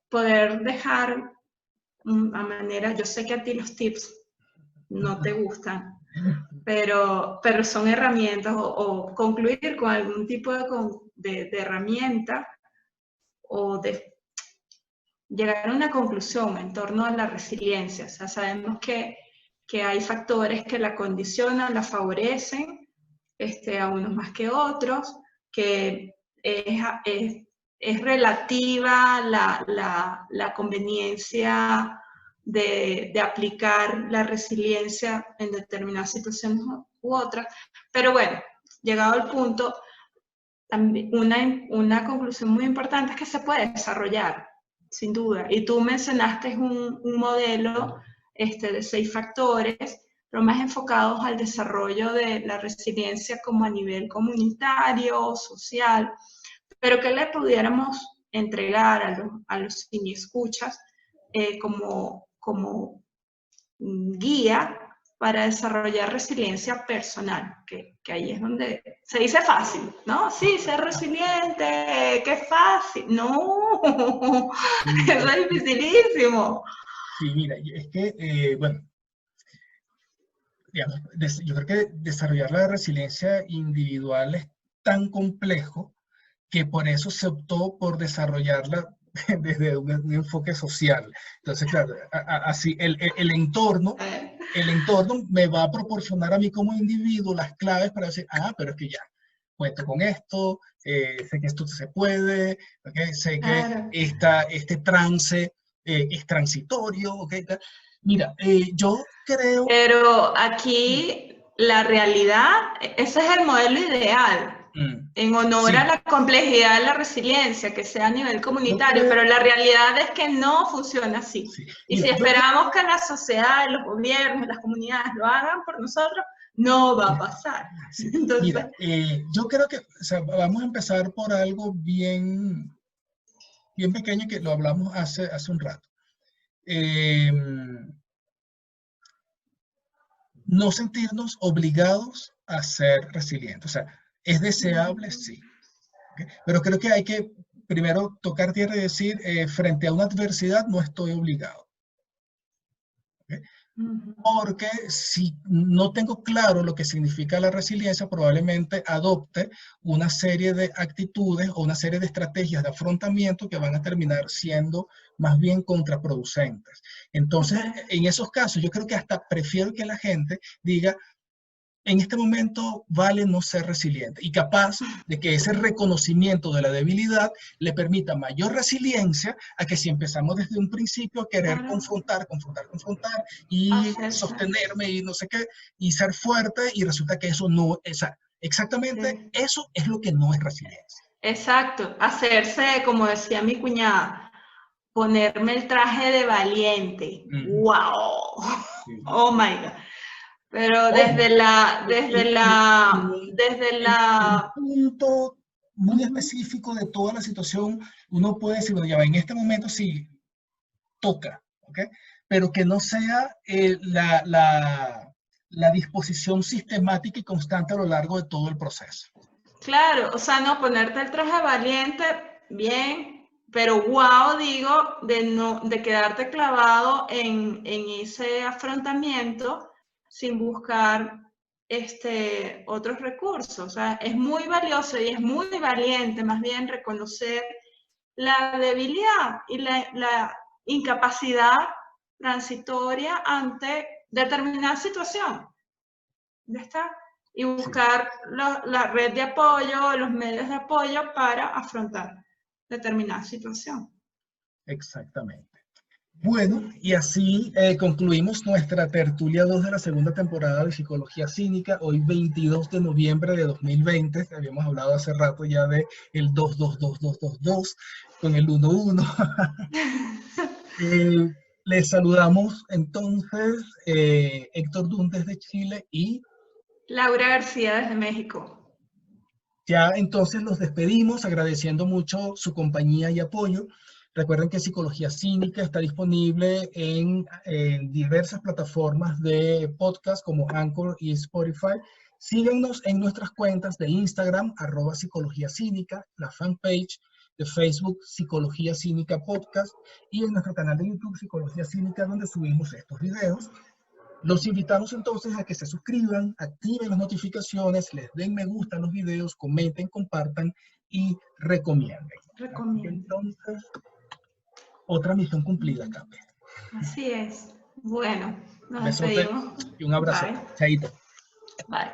B: poder dejar a manera, yo sé que a ti los tips no te gustan, pero son herramientas, o concluir con algún tipo de herramienta, o de llegar a una conclusión en torno a la resiliencia. O sea, sabemos que hay factores que la condicionan, la favorecen, a unos más que otros, que es es relativa la conveniencia de aplicar la resiliencia en determinadas situaciones u otras. Pero bueno, llegado al punto, una conclusión muy importante es que se puede desarrollar, sin duda. Y tú mencionaste un modelo de 6 factores, pero más enfocados al desarrollo de la resiliencia como a nivel comunitario, social, pero que le pudiéramos entregar a los cineescuchas como guía para desarrollar resiliencia personal, que ahí es donde se dice fácil, ¿no? Sí, ser resiliente, qué fácil. No, eso es dificilísimo.
C: Sí, mira, es que, bueno, digamos, yo creo que desarrollar la resiliencia individual es tan complejo que por eso se optó por desarrollarla desde un enfoque social. Entonces, claro, así el entorno me va a proporcionar a mí como individuo las claves para decir, pero es que ya, cuento con esto, sé que esto se puede, ¿okay? Sé que este trance es transitorio, ¿okay? Mira, yo creo...
B: Pero aquí la realidad, ese es el modelo ideal. En honor a la complejidad de la resiliencia, que sea a nivel comunitario, pero la realidad es que no funciona así. Sí. Y mira, si esperamos que la sociedad, los gobiernos, las comunidades lo hagan por nosotros, no va a pasar.
C: Sí. Entonces, mira, yo creo que vamos a empezar por algo bien pequeño que lo hablamos hace un rato. No sentirnos obligados a ser resilientes. O sea, es deseable, sí. ¿Okay? Pero creo que hay que primero tocar tierra y decir, frente a una adversidad no estoy obligado. ¿Okay? Porque si no tengo claro lo que significa la resiliencia, probablemente adopte una serie de actitudes o una serie de estrategias de afrontamiento que van a terminar siendo más bien contraproducentes. Entonces, en esos casos, yo creo que hasta prefiero que la gente diga, en este momento vale no ser resiliente, y capaz de que ese reconocimiento de la debilidad le permita mayor resiliencia a que si empezamos desde un principio a querer confrontar y sostenerme y no sé qué, y ser fuerte, y resulta que eso no es exactamente, eso es lo que no es resiliencia.
B: Exacto, hacerse, como decía mi cuñada, ponerme el traje de valiente. ¡Wow! Oh my God. Pero desde el
C: punto muy específico de toda la situación, uno puede decir, bueno, ya va, en este momento sí toca, ¿ok? Pero que no sea la disposición sistemática y constante a lo largo de todo el proceso.
B: Claro, o sea, no ponerte el traje valiente, bien, pero wow, digo, de quedarte clavado en ese afrontamiento sin buscar otros recursos. O sea, es muy valioso y es muy valiente más bien reconocer la debilidad y la incapacidad transitoria ante determinada situación. Ya está. Y buscar la red de apoyo, los medios de apoyo para afrontar determinada situación.
C: Exactamente. Bueno, y así concluimos nuestra tertulia 2 de la segunda temporada de Psicología Cínica, hoy 22 de noviembre de 2020. Habíamos hablado hace rato ya de el 2-2-2-2-2-2 con el 1-1. Les saludamos entonces Héctor Dunn desde Chile y
B: Laura García desde México.
C: Ya entonces los despedimos agradeciendo mucho su compañía y apoyo. Recuerden que Psicología Cínica está disponible en diversas plataformas de podcast como Anchor y Spotify. Síguenos en nuestras cuentas de Instagram, @psicologiacínica, la fanpage de Facebook, Psicología Cínica Podcast, y en nuestro canal de YouTube, Psicología Cínica, donde subimos estos videos. Los invitamos entonces a que se suscriban, activen las notificaciones, les den me gusta a los videos, comenten, compartan y recomienden. Entonces, otra misión cumplida, Cape.
B: Así es. Bueno, nos
C: despedimos. Y un abrazo.
B: Bye.
C: Chaito.
B: Bye.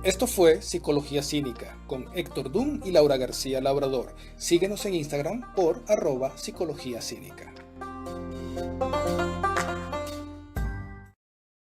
A: Esto fue Psicología Cínica con Héctor Dunn y Laura García Labrador. Síguenos en Instagram por @psicologiacínica.